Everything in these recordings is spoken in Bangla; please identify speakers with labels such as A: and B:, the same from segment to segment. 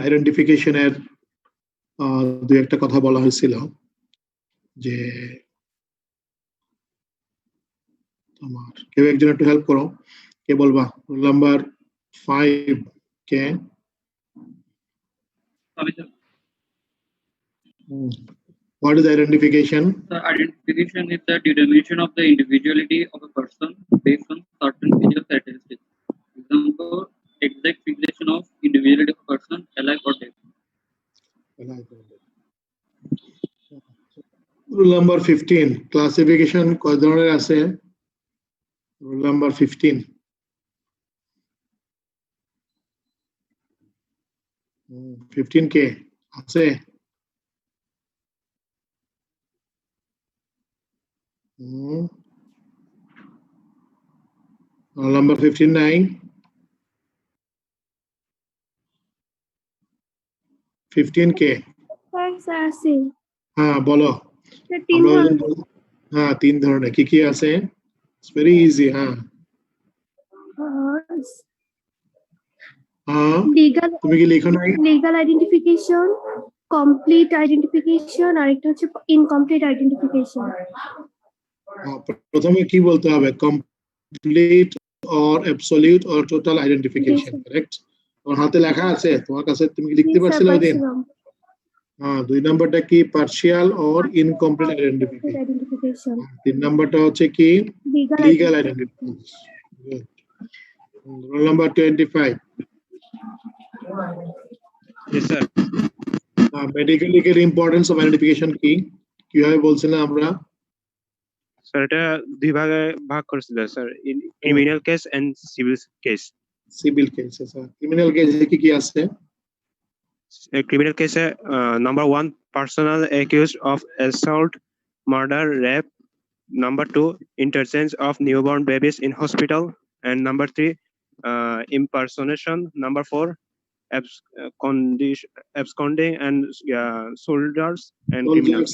A: আইডেন্টিফিকেশনের দুই একটা কথা বলা হয়েছিল যে তোমার কেউ একজন একটু হেল্প করো, কে বলবা? Roll number 5 K? What is identification?
B: The identification is the determination of the individuality of a person based on certain physical characteristics. Example, exact fixation of individuality of a person alive or dead.
A: Rule number 15, classification কয় ধরনের আছে? Rule number 15. 15 কে আছে? Rule number 15 নাই? 15 কে?
C: আছে।
A: হ্যাঁ বলো। হ্যাঁ 3 ধরনের। কি কি আছে? It's very easy. হ্যাঁ তুমি কি লিখো নাই?
C: লিগ্যাল আইডেন্টিফিকেশন, কমপ্লিট আইডেন্টিফিকেশন, আরেকটা হচ্ছে ইনকমপ্লিট আইডেন্টিফিকেশন।
A: প্রথমে কি বলতে হবে? Complete or absolute or total identification, correct? তোমার হাতে লেখা আছে, তোমার কাছে তুমি কি লিখতে পারছিলে ওই দিন? হ্যাঁ 2 নাম্বারটা কি? Partial or incomplete identification. 3 নাম্বারটা হচ্ছে কি? Legal identification. Roll number 25।
D: Yes sir.
A: Medical লিগের ইম্পর্টেন্স অফ আইডেন্টিফিকেশন কি? কিভাবে বলছিলাম আমরা?
D: স্যার এটা দুই ভাগে ভাগ করেছিল sir, criminal case and civil case.
A: Civil case sir, criminal কেসে কি কি আছে?
D: ক্রিমিনাল কেসে number 1 personal accused of assault, murder, rape, number 2 interchange of newborn babies in hospital, and number 3 impersonation, number 4 absconding and soldiers and criminals.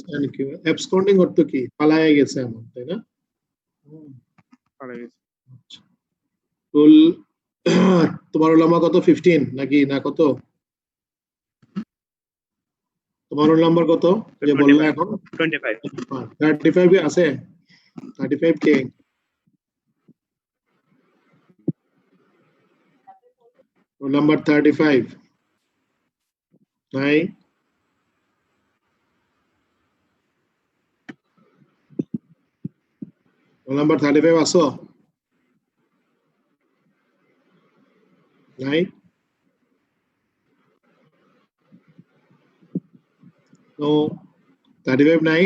A: absconding অর্থ কি? পালায়ে গেছে এমন, তাই না?
D: পালায়ে গেছে।
A: রুল তোমার রোল নাম্বার কত? 15 নাকি না কত? তোমার রোল নাম্বার কত যে বললা এখন?
D: 25।
A: 35 এ আছে? 35 কে? রোল নাম্বার 35 নাই? রোল নাম্বার 35 আসো? নাই? নো 35 নাই?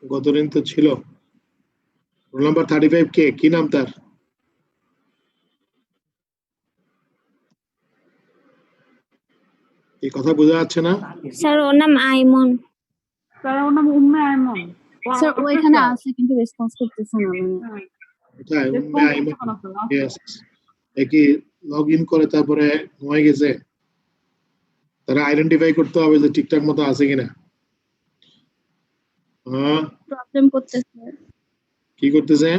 A: গতদিন তো ছিল। রোল নাম্বার 35 কে? কি নাম তার? এই কথা বোঝা যাচ্ছে না?
C: স্যার ওর নাম আইমন।
E: স্যার ওর নাম উম্মে আইমন।
C: স্যার ওইখানে আছে কিন্তু রেসপন্স করতেছে না।
A: কোথায় উম্মে আইমন? यस কি লগ ইন করে তারপরে ঘুমায় গেছে? তারা আইডেন্টিফাই করতে হবে যে ঠিকঠাক মতো আছে কিনা। হ্যাঁ
C: প্রবলেম করতেছে।
A: কি করতেছে?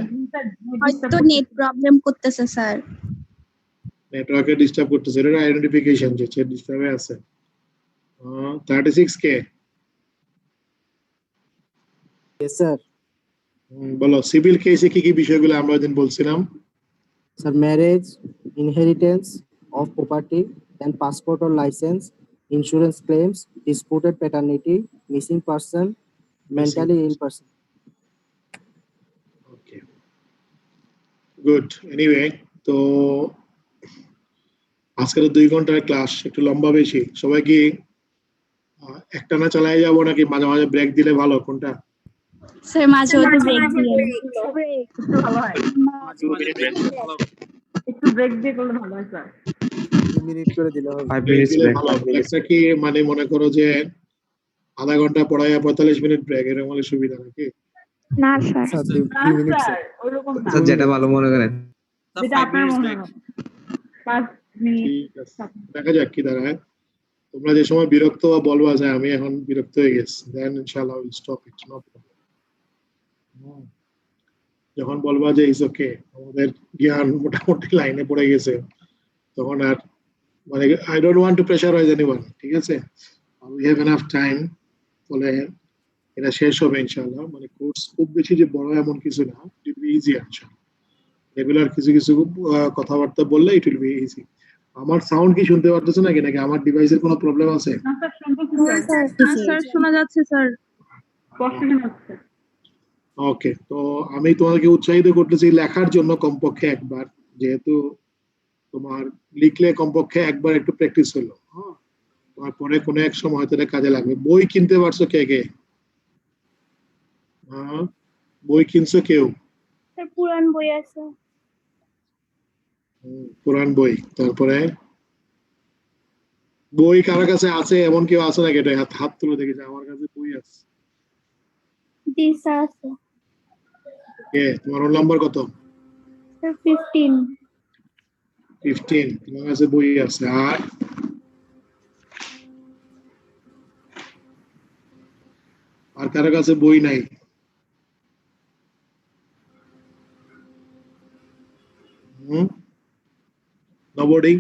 C: হয়তো নেট প্রবলেম করতেছে স্যার।
A: নেটওয়ার্কে ডিস্টার্ব করতেছে, এটা আইডেন্টিফিকেশন যে সে ডিস্টার্বে আছে। 36 কে?
F: Yes sir.
A: বলো সিভিল কেসে কি কি বিষয়গুলো আমরা ওইদিন বলছিলাম?
F: Sir marriage, inheritance of property, then passport और licence, insurance claims, disputed paternity, missing person, mentally ill person.
A: Okay good. Anyway তো আজকের 2 ঘন্টার ক্লাস একটু লম্বা বেশি। সবাই কি একটানা চালিয়ে যাব নাকি মাঝে মাঝে ব্রেক দিলে ভালো? কোনটা?
C: স্যার মাঝে মাঝে ব্রেক দিলে
E: ভালো হয়। একটু ব্রেক দিয়ে করলে ভালো হয় স্যার।
F: 2 মিনিট করে দিলে হবে।
D: 5 মিনিট ব্রেক।
A: ব্রেকটা কি মানে মনে করো যে আধা ঘন্টা পড়ায় 45 মিনিট ব্রেক, এরকম হলে সুবিধা নাকি?
C: না স্যার।
F: Sir 2 minute sir.
E: ওইরকম না।
G: স্যার যেটা ভালো মনে করেন।
E: যেটা আপনার মনে হয়। 5 মিনিট।
A: ঠিক আছে, দেখা যাক কি দাঁড়ায়। তোমরা যে সময় বিরক্ত বলবা যে আমি এখন বিরক্ত হয়ে গেছি, দেন ইনশাআল্লাহ will stop it. No problem. যখন বলবা যে ইজ ওকে, আমাদের জ্ঞান মোটামুটি লাইনে পড়ে গেছে, তখন আর মানে I don't want to pressurize anyone, ঠিক আছে? We have enough time, ফলে এটা শেষ হবে ইনশাআল্লাহ। মানে কোর্স খুব বেশি যে বড় এমন কিছু না, it will be easy actually. Regular কিছু কিছু কথাবার্তা বললে it will be easy. আমার সাউন্ড কি শুনতে পারতেছ নাকি নাকি আমার ডিভাইসের কোনো প্রবলেম আছে?
E: না স্যার শুনতেছি স্যার।
C: স্যার শোনা যাচ্ছে স্যার।
E: স্পষ্ট শোনা যাচ্ছে।
A: ওকে, তো আমি তোমাকে উৎসাহিত করতেছি লেখার জন্য কমপক্ষে একবার, যেহেতু তোমার লিখলে কমপক্ষে একবার একটু প্র্যাকটিস হলো, হ্যাঁ, তারপরে কোনো এক সময় হয়তো এটা কাজে লাগবে। বই কিনতে পারছো কে কে? হ্যাঁ, বই কিনছো কেউ?
C: স্যার পুরান বই আছে।
A: পুরান বই, তারপরে বই কার কাছে আছে এমন কেউ আছে নাকি? এটা হাত তুলে দেখেছে আমার কাছে বই আছে।
C: জি স্যার আছে।
A: কে, তোমার রোল নাম্বার কত?
C: স্যার 15।
A: 15, তোমার কাছে বই আছে। আর কার কাছে বই নাই? নবডি,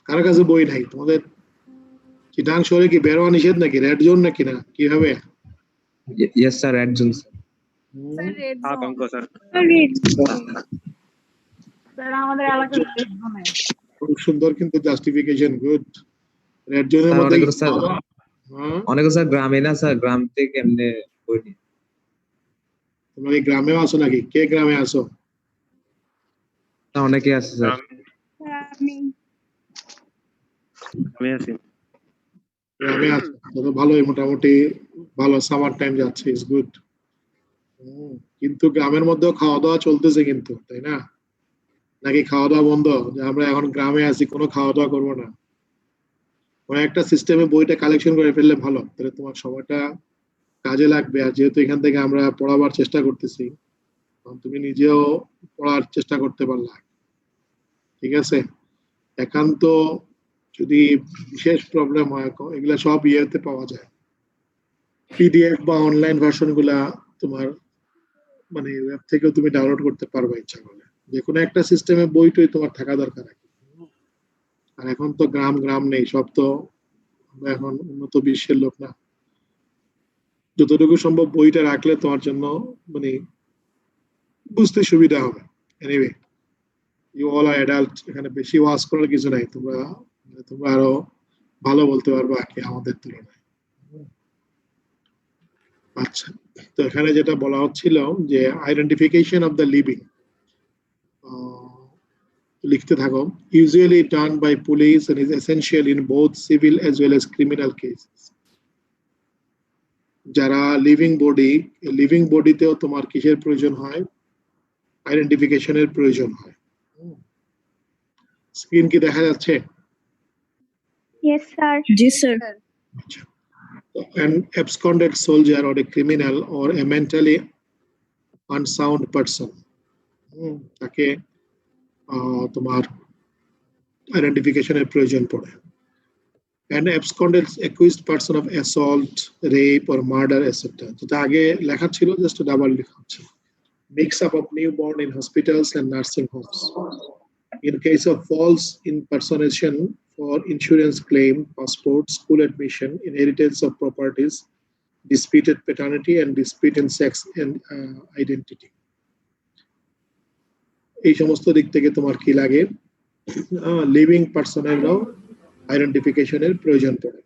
A: কার কাছে বই নাই? তোমাদের চিটাং শহরে কি বের হওয়া নিষেধ নাকি? রেড জোন নাকি না কিভাবে?
G: Yes, sir. Red zone, sir.
D: हाँ पंकज सर
E: স্যার আমাদের এলাকার রেড জোনে।
A: খুব সুন্দর কিন্তু জাস্টিফিকেশন, গুড। রেড জোনের
G: স্যার
A: মধ্যে
G: অনেক স্যার
A: হ্যাঁ,
G: অনেক স্যার গ্রামে না স্যার, গ্রাম থেকে এমনি বই নিয়ে।
A: তোমরা কি গ্রামেও আসো নাকি? কে গ্রামে আসো?
G: স্যার অনেকে আছে স্যার।
C: আমি
D: আমি আছি
A: গ্রামে আছো তো ভালোই, মোটামুটি ভালো, সামার টাইম যাচ্ছে, ইজ গুড। কিন্তু গ্রামের মধ্যেও খাওয়া দাওয়া চলতেছে কিন্তু, তাই না? নাকি খাওয়া দাওয়া বন্ধ, যে আমরা এখন গ্রামে আছি কোনো খাওয়া দাওয়া করবো না? কোনো একটা সিস্টেমে বইটা কালেকশন করে ফেললে ভালো, তাহলে তোমার সময়টা কাজে লাগবে। আর যেহেতু এখান থেকে আমরা পড়াবার চেষ্টা করতেছি, তুমি নিজেও পড়ার চেষ্টা করতে পারলা, ঠিক আছে? একান্ত যদি বিশেষ প্রবলেম হয়, এগুলা সব ইয়েতে পাওয়া যায়, পিডিএফ বা অনলাইন ভার্সন গুলা তোমার মানে ওয়েব থেকেও তুমি ডাউনলোড করতে পারবে ইচ্ছা করলে। যে কোনো একটা সিস্টেমে বইটই তোমার থাকা দরকার। আর এখন তো গ্রাম গ্রাম নেই, সব তো আমরা এখন উন্নত বিশ্বের লোক না। যতটুকু সম্ভব বইটা রাখলে তোমার জন্য মানে বুঝতে সুবিধা হবে। Anyway, you all are adult, এখানে বেশি ওয়াজ করার কিছু নাই। তোমরা আরো ভালো বলতে পারবে কি আমাদের তুলনায়। আচ্ছা, তো এখানে যেটা বলা হচ্ছিল যে আইডেন্টিফিকেশন অফ দ্য লিভিং, লিখতে থাকো, usually done by police and is essential in both civil as well as criminal cases. যারা লিভিং বডিতেও তোমার কিসের প্রয়োজন হয়? আইডেন্টিফিকেশনের প্রয়োজন হয়। স্ক্রিন কি দেখা যাচ্ছে?
C: Yes sir. জি স্যার।
A: আচ্ছা, an absconded soldier or a criminal or a mentally unsound person, তাকে তোমার আইডেন্টিফিকেশনের প্রয়োজন পড়ে। an absconded accused person of assault, rape or murder etc. যেটা আগে লেখা ছিল জাস্ট ডাবল লেখা হচ্ছে। mix up of newborn in hospitals and nursing homes. In case of false impersonation for insurance claim, passport, school admission, inheritance of properties, disputed paternity and dispute in sex and identity. এই সমস্ত দিক থেকে তোমার কি লাগে? লিভিং পার্সনেরও আইডেন্টিফিকেশনের প্রয়োজন পড়ে।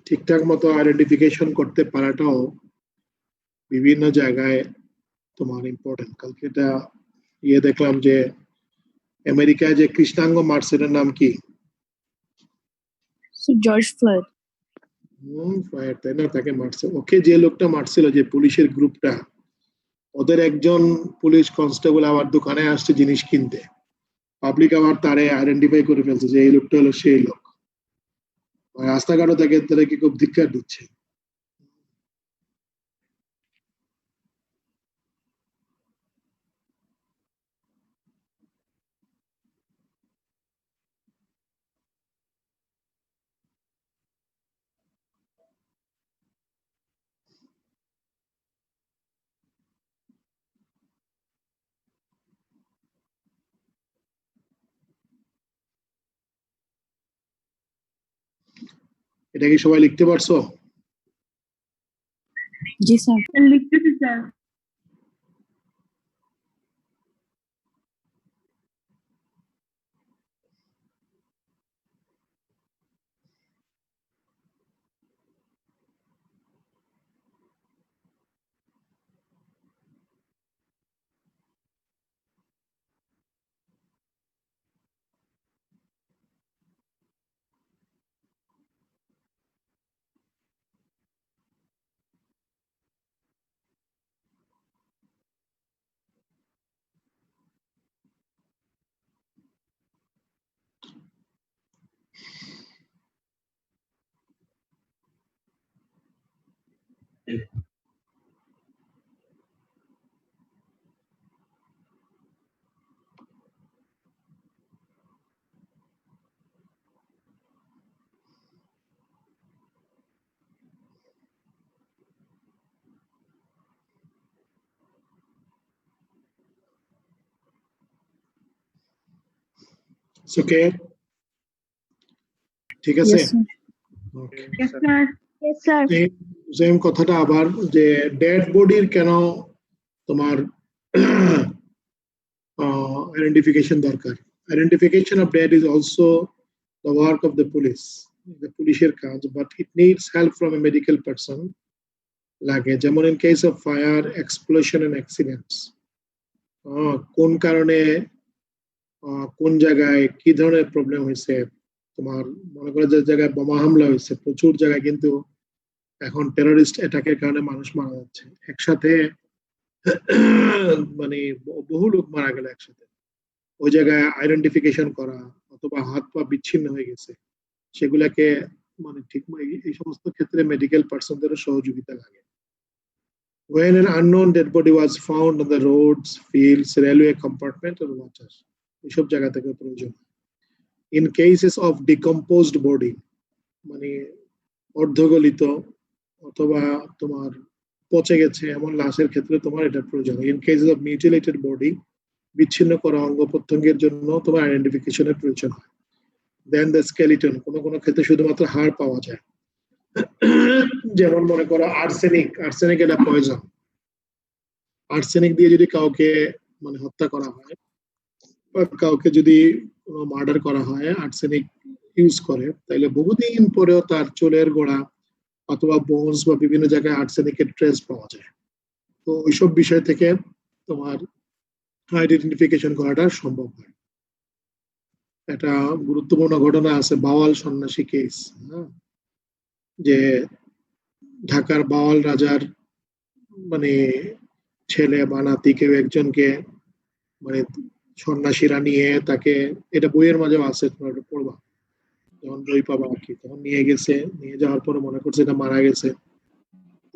A: ঠিকঠাক মতো আইডেন্টিফিকেশন করতে পারাটাও বিভিন্ন জায়গায় তোমার ইম্পর্টেন্ট। কালকে এটা দেখলাম যে আমেরিকায় যে কৃষ্ণাঙ্গ মার্সেলের নাম কি?
C: George Floyd.
A: ফ্লয়েড, তাই না? তাকে মারছে। ওকে যে লোকটা মারছিল, যে পুলিশের গ্রুপটা, ওদের একজন পুলিশ কনস্টেবল আবার দোকানে আসছে জিনিস কিনতে, পাবলিক আবার তারে আইডেন্টিফাই করে ফেলছে যে এই লোকটা হলো সেই লোক, রাস্তাঘাটও তাদেরকে খুব ধিক্কার দিচ্ছে। এটা কি সবাই লিখতে পারছো?
C: জি স্যার।
E: লিখতেছি স্যার।
A: ওকে, ঠিক আছে। Okay,
E: Yes, sir.
C: Yes, sir.
A: Same কথাটা আবার, যে ডেড বডির কেন তোমার আইডেন্টিফিকেশন দরকার। Identification of dead is also the work of the পুলিশের কাজ, but it needs help from a medical person লাগে। যেমন in case of fire, explosion and accidents, কোন কারণে কোন জায়গায় কি ধরনের প্রবলেম হয়েছে, তোমার মনে করো যে জায়গায় বোমা হামলা হয়েছে, প্রচুর জায়গায় কিন্তু এখন টেররিস্ট অ্যাটাকের কারণে মানুষ মারা যাচ্ছে একসাথে, মানে বহু লোক মারা গেল একসাথে। ওই জায়গায় আইডেন্টিফিকেশন করা, অথবা হাত পা বিচ্ছিন্ন হয়ে গেছে, সেগুলাকে মানে ঠিক এই সমস্ত ক্ষেত্রে মেডিকেল পার্সনদেরও সহযোগিতা লাগে। When an unknown dead body was found on the roads, fields, railway compartment or water, এইসব জায়গা থেকে প্রয়োজন। In cases of decomposed body, মানে অর্ধগলিত অথবা তোমার পচে গেছে এমন লাশের ক্ষেত্রে তোমার এটা প্রয়োজন। In cases of mutilated body, বিচ্ছিন্ন করা অঙ্গ প্রত্যঙ্গের জন্য তোমার আইডেন্টিফিকেশনের প্রয়োজন হয়। দেন দ্য স্কেলিটন, কোনো ক্ষেত্রে শুধুমাত্র হাড় পাওয়া যায়। যেমন মনে করো আর্সেনিক এটা পয়জন। আর্সেনিক দিয়ে যদি কাউকে মানে হত্যা করা হয়, বা কাউকে যদি কোনো মার্ডার করা হয় আর্সেনিক ইউজ করে, তাহলে বহুদিন পরেও তার চুলের গোড়া অথবা বোনস বা বিভিন্ন জায়গায় আর্সেনিকের ট্রেস পাওয়া যায়। তো ওইসব বিষয় থেকে তোমার আইডেন্টিফিকেশন করাটা সম্ভব হয়। একটা গুরুত্বপূর্ণ ঘটনা আছে, বাওয়াল সন্ন্যাসী কেস, যে ঢাকার বাওয়াল রাজার মানে ছেলে বা নাতি কেউ একজনকে মানে সন্ন্যাসীরা নিয়ে তাকে, এটা বইয়ের মাঝেও আছে, তোমরা এটা পড়বা যখন বই পাবা আর কি, তখন নিয়ে গেছে, নিয়ে যাওয়ার পরে মনে করছে এটা মারা গেছে,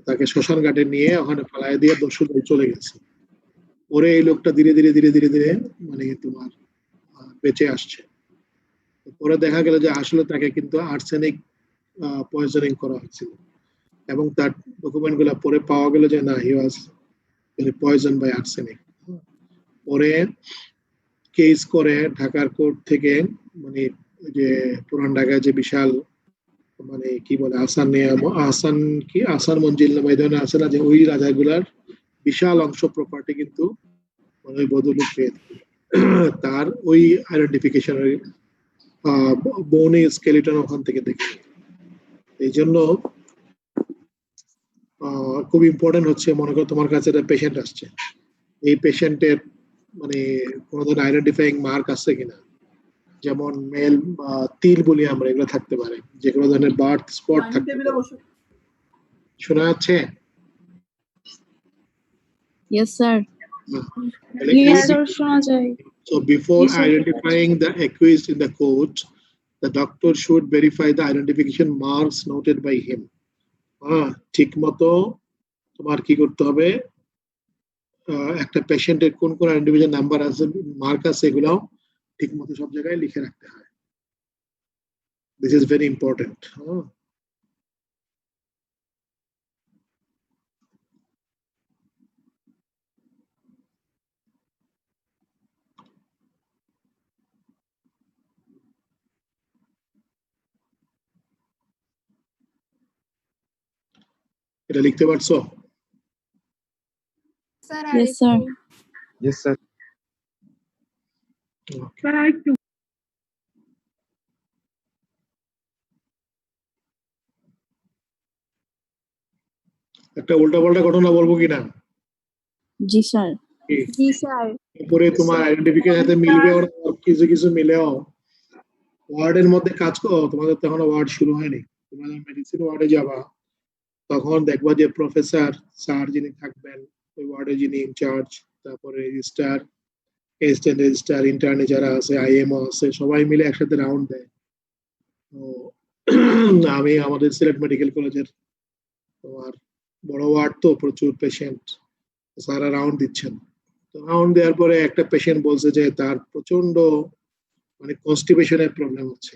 A: তাকে শ্মশান ঘাটে নিয়ে ওখানে ফেলায় দিয়ে দস্যু চলে গেছে। পরে এই লোকটা ধীরে ধীরে ধীরে ধীরে ধীরে মানে তোমার বেঁচে আসছে। পরে দেখা গেল যে আসলে তাকে কিন্তু আর্সেনিক পয়জনিং করা হয়েছিল, এবং তার ডকুমেন্ট গুলা পরে পাওয়া গেল যে না, হি ওয়াজ পয়জন বাই আর্সেনিক। পরে কেস করে ঢাকার কোর্ট থেকে, মানে যে পুরান ঢাকায় যে বিশাল মানে কি বলে আসান মঞ্জিল নামে এই ধরনের আছে না, যে ওই রাজাগুলার বিশাল অংশ প্রপার্টি কিন্তু মানে ওই বদলুক পেয়েছে। তার ওই আইডেন্টিফিকেশনের বোনে স্কেলিটন ওখান থেকে দেখে। এই জন্য খুব ইম্পর্টেন্ট হচ্ছে, মনে করো তোমার কাছে একটা পেশেন্ট আসছে, এই পেশেন্টের মানে কোনো ধরনের আইডেন্টিফাইং মার্ক আছে কিনা, যেমন মেল বা তিল বলি আমরা, এগুলো থাকতে পারে, যে কোনো ধরনের বার্থ স্পট থাকতে পারে। শোনা যাচ্ছে?
C: Yes, sir.
A: তাহলে
C: Yes, sir, শোনা যায়।
A: So before
C: Yes, sir.
A: identifying the accused in the court, the doctor should verify the identification marks noted by him. ঠিক মতো তোমার কি করতে হবে, একটা পেশেন্টের কোন কোন আইডেন্টিফিকেশন নাম্বার আছে, মার্ক আছে, এগুলো ঠিক মতো সব জায়গায় লিখে রাখতে হয়। This is very important. এটা লিখতে পারছো?
C: Yes, sir.
G: Yes, sir.
E: Sir, আরেকটু।
A: একটা উল্টাপাল্টা ঘটনা বলবো কিনা?
C: জি স্যার।
A: কি?
C: জি স্যার।
A: এরপরে তোমার আইডেন্টিফিকেশন সাথে মিলবে, ওর কিছু কিছু মিলেও ওয়ার্ডের মধ্যে কাজ করো, তোমাদের তখন ওয়ার্ড শুরু হয়নি, তোমাদের মেডিসিন ওয়ার্ডে যাবা, তখন দেখবা যে প্রফেসর স্যার যিনি থাকবেন ওই ওয়ার্ডে, যিনি ইনচার্জ, তারপরে রেজিস্ট্রার, অ্যাসিস্ট্যান্ট রেজিস্ট্রার, ইন্টার্নে যারা আছে, আইএমও আছে, সবাই মিলে একসাথে রাউন্ড দেয়। তো আমি আমাদের সিলেট মেডিকেল কলেজের তোমার বড় ওয়ার্ড, তো প্রচুর পেশেন্ট, সারা রাউন্ড দিচ্ছেন। তো রাউন্ড দেওয়ার পরে একটা পেশেন্ট বলছে যে তার প্রচন্ড মানে কনস্টিপেশনের প্রবলেম হচ্ছে,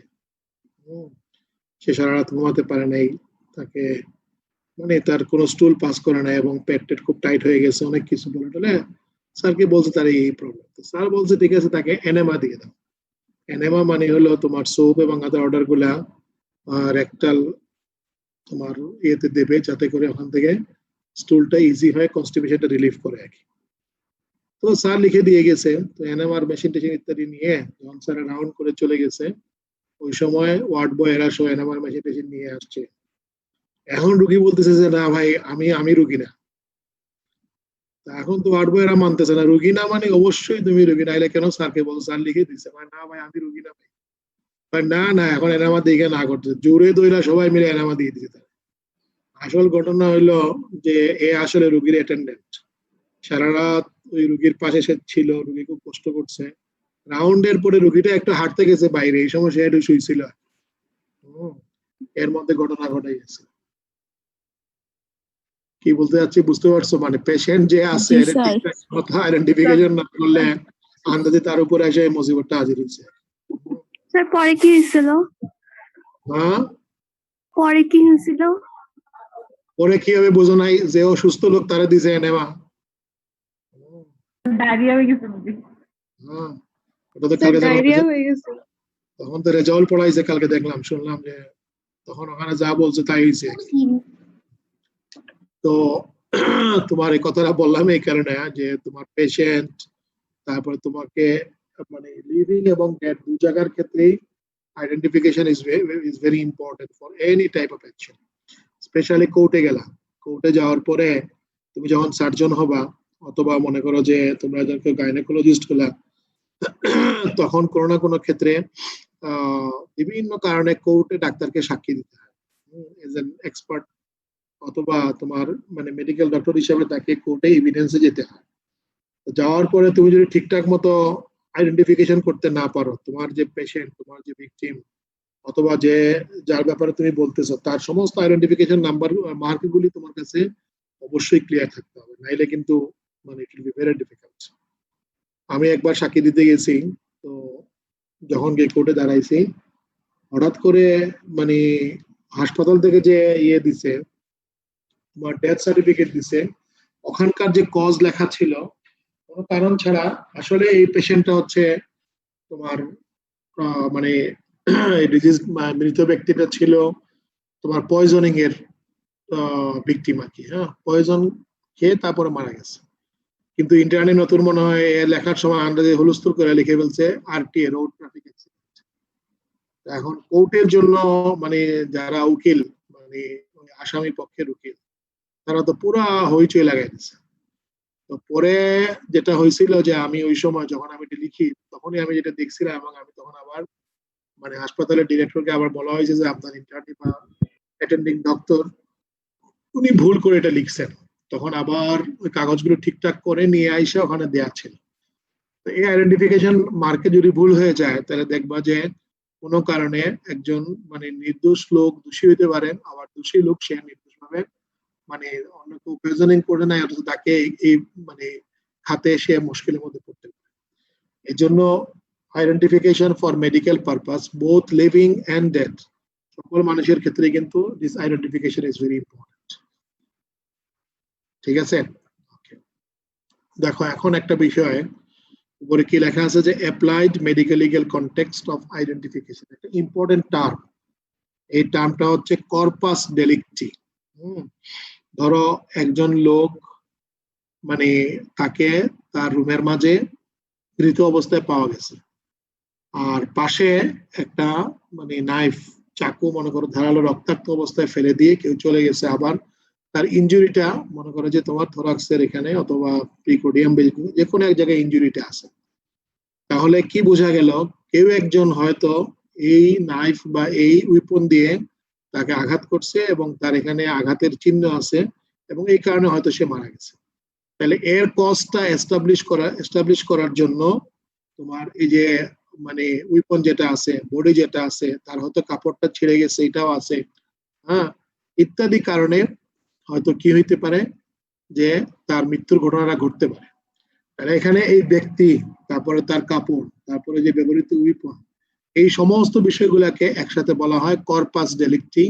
A: সে সারা রাত ঘুমাতে পারে নাই, তাকে মানে তার কোনো স্টুল পাস করে না এবং পেট টেট খুব টাইট হয়ে গেছে, অনেক কিছু বলে টলে স্যারকে বলছে তার এই প্রবলেম। তো স্যার বলছে ঠিক আছে, তাকে এনেমা দিয়ে দাও। এনেমা মানে হলো তোমার সোপ এবং আদার অর্ডার গুলা রেকটাল তোমার ইয়েতে দেবে, যাতে করে ওখান থেকে স্টুলটা ইজি হয়, কনস্টিপেশনটা রিলিফ করে আর কি। তো স্যার লিখে দিয়ে গেছে। তো এনএমআর মেশিন টেশিন ইত্যাদি নিয়ে যখন স্যার রাউন্ড করে চলে গেছে, ওই সময় ওয়ার্ড বয় এরা সব এনএমআর মেশিন টেশিন নিয়ে আসছে। এখন রুগী বলতেছে যে না ভাই, আমি রুগী না। এখন তো ওয়ার্ড বয় এরা মানতেছে না, রুগী না মানে অবশ্যই তুমি রুগী, নাইলে কেন স্যারকে বল, স্যার লিখে দিচ্ছে। না ভাই আমি রুগী না ভাই, না না এখন এনামা দিকে না করতেছে, জোরে দইরা সবাই মিলে এনামা দিয়ে দিচ্ছে। আসল ঘটনা হইলো যে এ আসলে রুগীর অ্যাটেন্ডেন্ট, সারা রাত ওই রুগীর পাশে সে ছিল, রুগী খুব কষ্ট করছে। রাউন্ডের পরে রুগীটা একটু হাঁটতে গেছে বাইরে, এই সময় সে একটু শুয়েছিল, এর মধ্যে ঘটনা ঘটে গেছে। কি বলতে যাচ্ছি বুঝতে পারছো? মানে পেশেন্ট যে আছে আইডেন্টিফিকেশন না করলে আন্দাজে তার উপরে এসে মুসিবতটা হাজির হয়েছে।
C: স্যার পরে কি হয়েছিল?
A: হ্যাঁ,
C: পরে কি হয়েছিল?
A: পরে কি হবে বোঝো নাই? যে অসুস্থ লোক তারা দিছে এনেমা।
E: ডায়রিয়া হয়ে গেছে নাকি?
A: হ্যাঁ, ওটা তো কালকে
C: ডায়রিয়া হয়ে গেছে।
A: তখন তো রেজাল্ট পড়াইছে, কালকে দেখলাম, শুনলাম যে তখন ওখানে যা বলছে তাই হয়েছে। তো তোমার এই কথাটা বললাম এই কারণে যে তোমার পেশেন্ট, তারপরে তোমাকে মানে লিভিং এবং ডেথ দু জায়গার ক্ষেত্রেই identification is very important for any type of action. Specially কোর্টে গেলা, কোর্টে যাওয়ার পরে তুমি যখন সার্জন হবা, অথবা মনে করো যে তোমরা যখন গাইনোকোলজিস্ট হলা, তখন কোনো না কোনো ক্ষেত্রে বিভিন্ন কারণে কোর্টে ডাক্তারকে সাক্ষী দিতে হয় এজ এন এক্সপার্ট, অথবা তোমার মানে মেডিকেল ডক্টর হিসেবে তাকে কোর্টে এভিডেন্সে যেতে হয়। যাওয়ার পরে তুমি যদি ঠিকঠাক মতো আইডেন্টিফিকেশন করতে না পারো, তোমার যে পেশেন্ট, তোমার যে ভিকটিম, অথবা যে যার ব্যাপারে তুমি বলতেছো, তার সমস্ত আইডেন্টিফিকেশন নাম্বার মার্কগুলি তোমার কাছে অবশ্যই ক্লিয়ার থাকতে হবে, নাইলে কিন্তু মানে it will be very difficult. আমি একবার সাক্ষী দিতে গেছি, তো যখন গিয়ে কোর্টে দাঁড়াইছি, হঠাৎ করে মানে হাসপাতাল থেকে যে ইয়ে দিছে, তোমার ডেথ সার্টিফিকেট দিছে, ওখানকার যে কজ লেখা ছিল কোনো কারণ ছাড়া, আসলে এই পেশেন্টটা হচ্ছে তোমার মানে ডিজিজ, মৃত ব্যক্তিটা ছিল তোমার পয়জনিং এর ভিকটিম আর কি। হ্যাঁ, পয়জন খেয়ে তারপরে মারা গেছে। কিন্তু ইন্টারনে নতুন মনে হয় লেখার সময় আন্দাজে হুলস্থুল করে লিখে ফেলছে আরটিএ, রোড ট্রাফিক অ্যাক্সিডেন্ট। এখন কোর্টের জন্য মানে যারা উকিল, মানে আসামি পক্ষের উকিল, তারা তো পুরা হইচই লাগাই দিচ্ছে। তো পরে যেটা হয়েছিল যে আমি ওই সময় যখন আমি এটা লিখি, তখনই আমি যেটা দেখছিলাম, এবং আমি তখন আবার মানে হাসপাতালের ডিরেক্টরকে আবার বলা হয়েছে যে আপনার ইন্টার্নি বা অ্যাটেন্ডিং ডক্টর উনি ভুল করে এটা লিখছেন। তখন আবার ওই কাগজগুলো ঠিকঠাক করে নিয়ে আইসা ওখানে দেয়া ছিল। এই আইডেন্টিফিকেশন মার্কে যদি ভুল হয়ে যায় তাহলে দেখবা যে কোনো কারণে একজন মানে নির্দোষ লোক দোষী হইতে পারেন, আবার দোষী লোক সে নির্দোষ ভাবে মানে অন্যকে প্রেজেন্টিং করে নাই, অথচ তাকে এই মানে খাতে সে মুশকিলের মধ্যে পড়তে পারে। এই জন্য identification for medical purpose both living and death, সকল মানুষের ক্ষেত্রে কিন্তু this identification is very important. ঠিক আছে, দেখো এখন একটা বিষয় উপরে কি লেখা আছে যে applied medical legal context of identification, একটা ইম্পর্টেন্ট টার্ম। এই টার্মটা হচ্ছে কর্পাস ডেলিক্টি। ধরো একজন লোক মানে তাকে তার রুমের মাঝে মৃত অবস্থায় পাওয়া গেছে, আর পাশে একটা মানে নাইফ চাকু মনে করো ধারালো রক্তাক্ত অবস্থায় ফেলে দিয়ে কেউ চলে গেছে, আবার তার ইনজুরিটা মনে করো যে তোমার থোরাক্সের এখানে অথবা প্রিকোডিয়াম বেল্ট যে কোনো এক জায়গায় ইনজুরিটা আছে। তাহলে কি বোঝা গেল, কেউ একজন হয়তো এই নাইফ বা এই উইপন দিয়ে তাকে আঘাত করছে এবং তার এখানে আঘাতের চিহ্ন আছে এবং এই কারণে হয়তো সে মারা গেছে। তাহলে এর কজটা এস্টাবলিশ করার জন্য তোমার এই যে মানে উইপন যেটা আছে, বডি যেটা আছে, তার হয়তো কাপড়টা ছিঁড়ে গেছে এটাও আছে, হ্যাঁ, ইত্যাদি কারণে হয়তো কি হইতে পারে যে তার মৃত্যুর ঘটনাটা ঘটতে পারে। তাহলে এখানে এই ব্যক্তি, তারপরে তার কাপড়, তারপরে যে ব্যবহৃত উইপন, এই সমস্ত বিষয়গুলোকে একসাথে বলা হয় কর্পাস ডেলিক্টি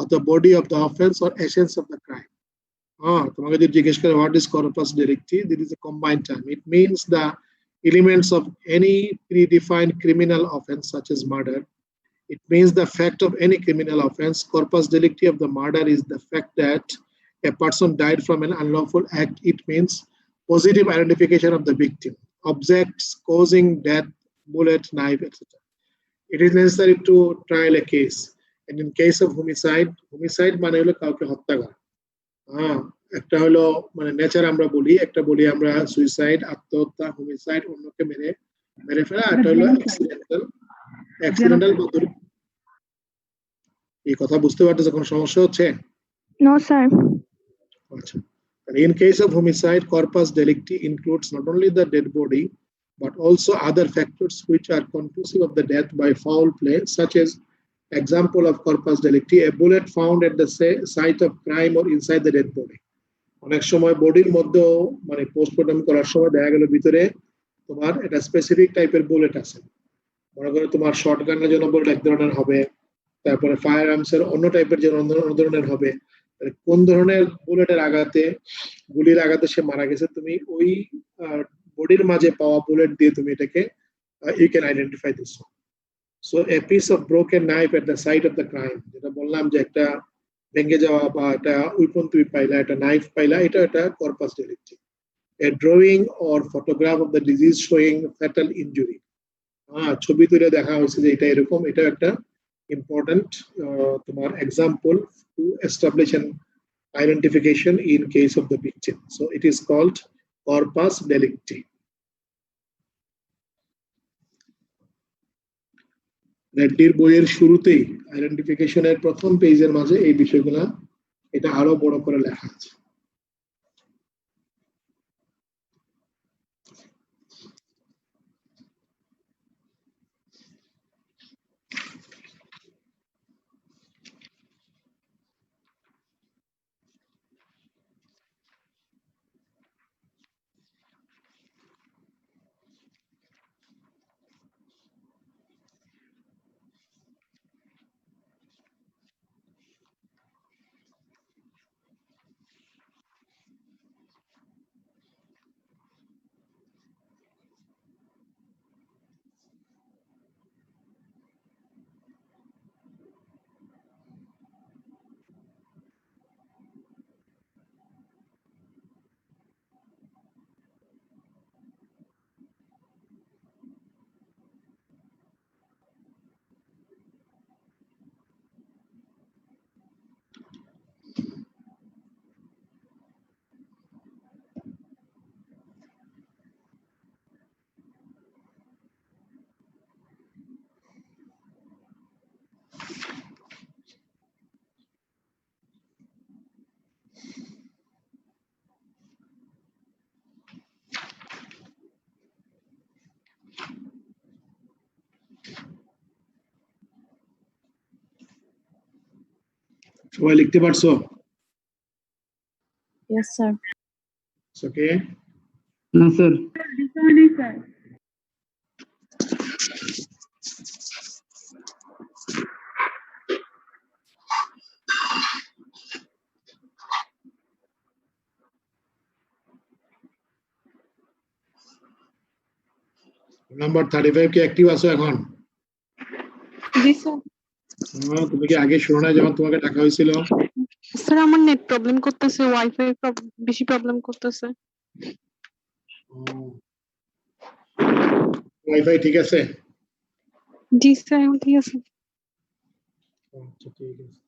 A: অথবা body of the offence or essence of the crime. তোমাকে যদি জিজ্ঞেস করে what is corpus delicti, this is a combined term. It means the elements of any predefined criminal offense such as murder. It means the fact of any criminal offense. Corpus delicti of the murder is the fact that a person died from an unlawful act. It means positive identification of the victim, objects causing death, bullet, knife, etc. It is necessary to trial a case. And in case of homicide মানে হলো কাউকে হত্যা করা। একটা হলো মানে নেচার আমরা বলি, একটা বলি আমরা সুইসাইড আত্মহত্যা, হোমিসাইড অন্যকে মেরে ফেলা, একটা হলো অ্যাক্সিডেন্টাল। এই কথা বুঝতে পারতেছে, কোনো সমস্যা হচ্ছে?
C: No, sir.
A: আচ্ছা, in case of homicide, corpus delicti includes not only the dead body but also other factors which are conclusive of the death by foul play, such as example of corpus delicti, a bullet found at the site of crime or inside the dead body. অনেক সময় বডির মধ্যেও মানে পোস্টমর্টম করার সময় দেখা গেল ভিতরে তোমার একটা স্পেসিফিক টাইপের বুলেট আছে। মনে করো তোমার শর্ট গানের জন্য বুলেট এক ধরনের হবে, তারপরে ফায়ার আর্মস এর অন্য টাইপের জন্য অন্য ধরনের হবে। কোন ধরনের বুলেটের আঘাতে, গুলির আঘাতে সে মারা গেছে, তুমি ওই বডির মাঝে পাওয়া বুলেট দিয়ে তুমি এটাকে you can identify this. So a piece of broken knife at the site of the crime, যেটা বললাম যে একটা ভেঙে যাওয়া বা একটা উইপন তুমি পাইলা, একটা নাইফ পাইলা, এটা একটা corpus delicti. A drawing or photograph of the disease showing fatal injury, ছবি তুলে দেখা হয়েছে যে এটা এরকম, এটা একটা ইম্পর্টেন্ট তোমার example to establish an identification in case of the victim. So it is called corpus delicti. রেড্ডির বইয়ের শুরুতেই আইডেন্টিফিকেশনের প্রথম পেজের মাঝে এই বিষয়গুলা এটা আরো বড় করে লেখা আছে। সবাই লিখতে পারছো?
C: Yes, sir.
A: ওকে,
B: No, sir.
E: Sorry, sir.
A: Number 35 কি অ্যাক্টিভ আছো এখন?
H: জি স্যার।
A: তুমি কি আগে শোনো না যখন তোমাকে ডাকা হয়েছিল?
H: স্যার আমার নেট প্রবলেম করতেছে, ওয়াইফাই বেশি প্রবলেম করতেছে।
A: ওয়াইফাই ঠিক আছে?
H: জি স্যার এখন ঠিক আছে।
A: আচ্ছা ঠিক আছে।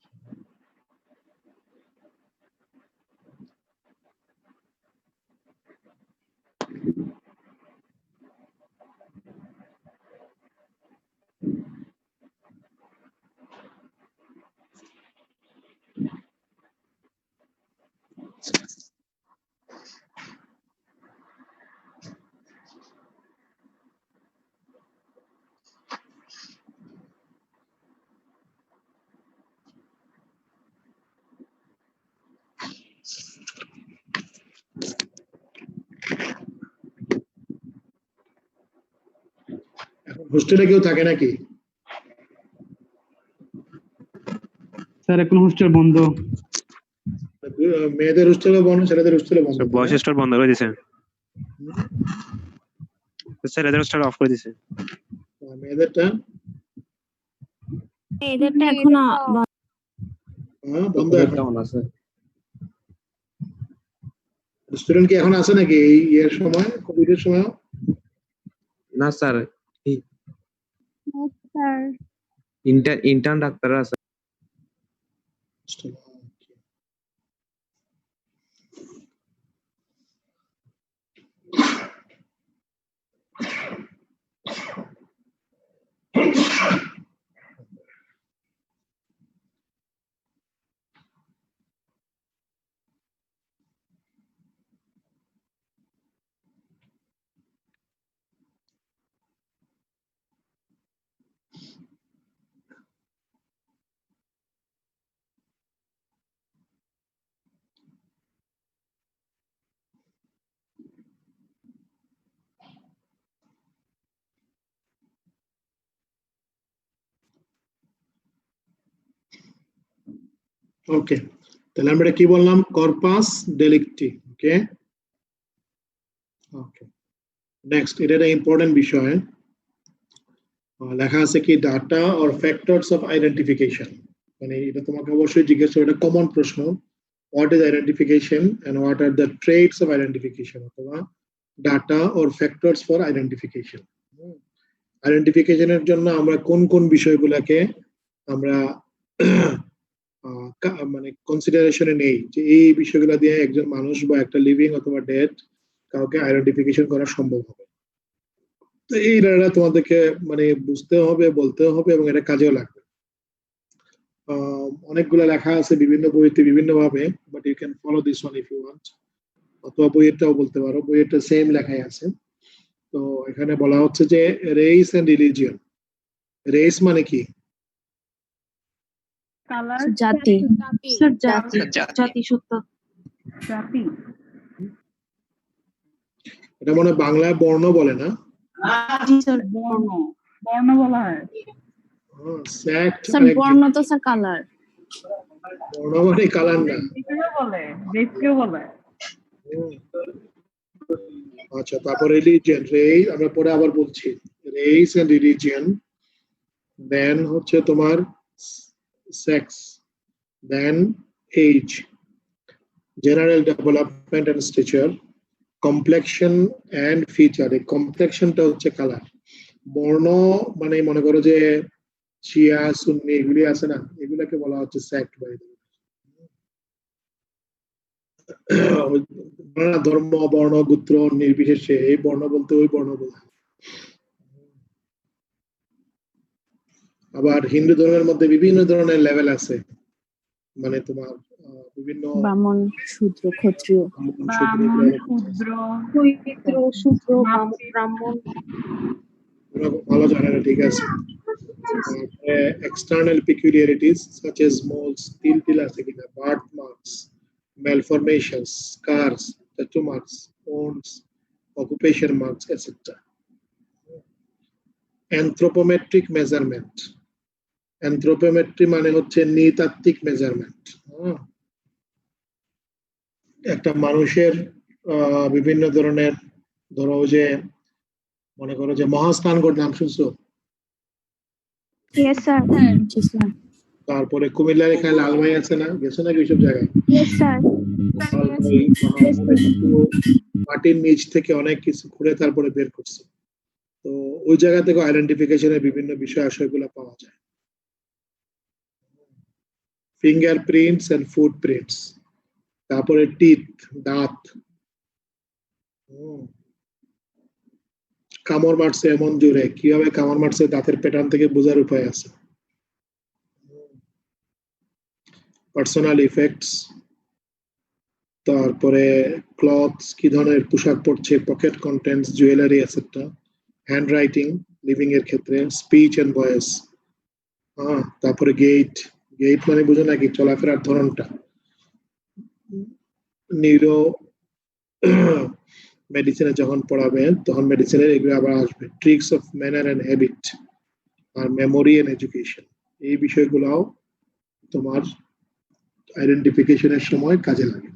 A: এখন হোস্টেলে কেউ থাকে নাকি?
B: স্যার এখন হোস্টেল বন্ধ।
A: মেয়েদের হোস্টেলে বন্ধ, ছেলেদের হোস্টেলে বন্ধ?
D: বয়েজ হোস্টেল বন্ধ করে দিয়েছে স্যার, এদের হোস্টেল অফ করে দিয়েছে।
A: মেয়েদেরটা
C: এদেরটা এখনো
A: বন্ধ এখন?
G: কেমন আছে?
A: স্টুডেন্ট কি এখন আছে নাকি এই ইয়ের সময়, কোভিডের সময়?
G: না স্যার,
C: স্যার
G: ইন্টার্ন ডাক্তার আছে।
A: ওকে, তাহলে আমরা কি বললাম? কর্পাস ডেলিক্টি। ওকে ওকে, নেক্সট, এটা একটা ইম্পর্টেন্ট বিষয়। লেখা আছে কি data or factors of identification, মানে এটা তোমাকে অবশ্যই জিজ্ঞেস করবে, এটা কমন প্রশ্ন। What is identification and what are the traits of identification, অথবা data or factors for identification. আইডেন্টিফিকেশনের জন্য আমরা কোন কোন বিষয়গুলোকে আমরা মানে কনসিডারেশনে নেই, যে এই বিষয়গুলো দিয়ে একজন মানুষ বা একটা লিভিং অথবা ডেড কাউকে আইডেন্টিফিকেশন করা সম্ভব হবে। তো এই ডাটা তোমাদেরকে মানে বুঝতে হবে, বলতে হবে, এবং এটা কাজেও লাগবে। অনেকগুলো লেখা আছে বিভিন্ন বইতে বিভিন্ন ভাবে, but you can follow this one if you want, অথবা বইয়েরটাও বলতে পারো, বইয়েরটা সেম লেখাই আছে। তো এখানে বলা হচ্ছে যে রেস এন্ড রিলিজিয়ন। রেস মানে কি?
E: কালার
C: জাতি।
E: স্যার জাতি
C: জাতিসত্তা।
E: জাতি
A: এটা মনে হয় বাংলায় বর্ণ বলে না?
C: জি স্যার,
E: বর্ণ বর্ণ বলা হয়।
A: সেক্ট
C: স্যার বর্ণ তো স্যার কালার।
A: বর্ণ মানে কালার না।
E: কেউ বলে, দেশকেও বলে।
A: আচ্ছা, তারপর রিলিজিয়ন, রেস, আমরা পরে আবার বলছি, রেস এন্ড রিলিজিয়ন। দেন হচ্ছে তোমার sex, then age, general development and structure, complexion and feature. এই কমপ্লেকশনটা হচ্ছে কালার। বর্ণ মানে মনে করো যে শিয়া সুন্নি এগুলি আছে না, এগুলাকে বলা হচ্ছে সেক্ট। ধর্ম, বর্ণ, গোত্র নির্বিশেষে এই বর্ণ বলতে ওই বর্ণ বলতে। আবার হিন্দু ধর্মের মধ্যে বিভিন্ন ধরনের লেভেল আছে, মানে তোমার বিভিন্ন
C: ব্রাহ্মণ, শূদ্র, ক্ষত্রিয়,
E: ব্রাহ্মণ, শূদ্র,
C: পবিত্র, শূদ্র, ব্রাহ্মণ।
A: ভালো জানে না, ঠিক আছে। External peculiarities such as moles, til আছে কিনা, birthmarks, malformations, scars, tattoo marks, wounds, occupation marks, etc. Anthropometric measurement. Anthropometry মানে হচ্ছে নৃতাত্ত্বিক মেজারমেন্ট। একটা মানুষের বিভিন্ন ধরনের, ধরো যে মনে করো যে মহাস্থানগড় নাম শুনছো?
E: Yes, sir.
A: তারপরে কুমিল্লার এখানে লালমাই আছে না, গেছো নাকি ওইসব জায়গায়?
E: Yes, sir.
A: মাটির নিচ থেকে অনেক কিছু খুঁড়ে তারপরে বের করছে, তো ওই জায়গা থেকে আইডেন্টিফিকেশনের বিভিন্ন বিষয় আশয়গুলো পাওয়া যায়। ফিঙ্গারপ্রিন্টস এন্ড ফুটপ্রিন্টস, তারপরে টিথ, দাঁত, কামড় মারছে এমন জোরে, কিভাবে কামড় মারছে দাঁতের প্যাটার্ন থেকে বোঝার উপায় আছে। পার্সোনাল ইফেক্টস, তারপরে ক্লথস, কি ধরনের পোশাক পরছে, pocket contents, jewellery etcetera, hand writing living এর ক্ষেত্রে, স্পিচ এন্ড ভয়েস, তারপরে গেট, গেট মানে বুঝো নাকি চলাফেরার ধরনটা। নিউরো মেডিসিনে যখন পড়াবে তখন মেডিসিনের এগুলো আবার আসবে। Tricks of manner and habit আর মেমোরি এন্ড এডুকেশন, এই বিষয়গুলোও তোমার আইডেন্টিফিকেশনের সময় কাজে লাগে।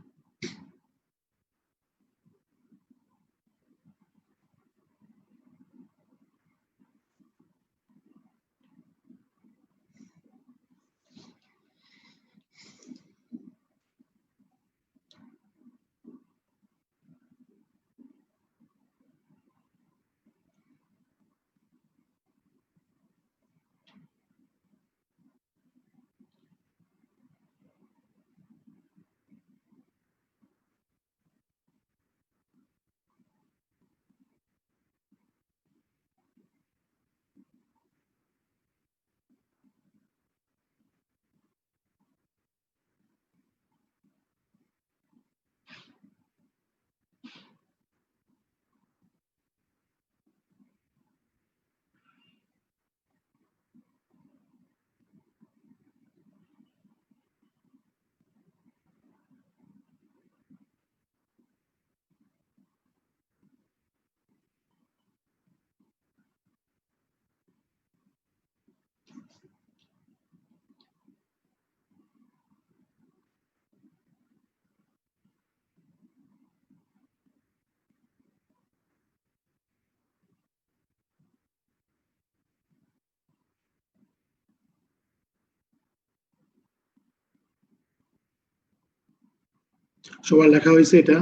A: সবার লেখা হয়েছে এটা?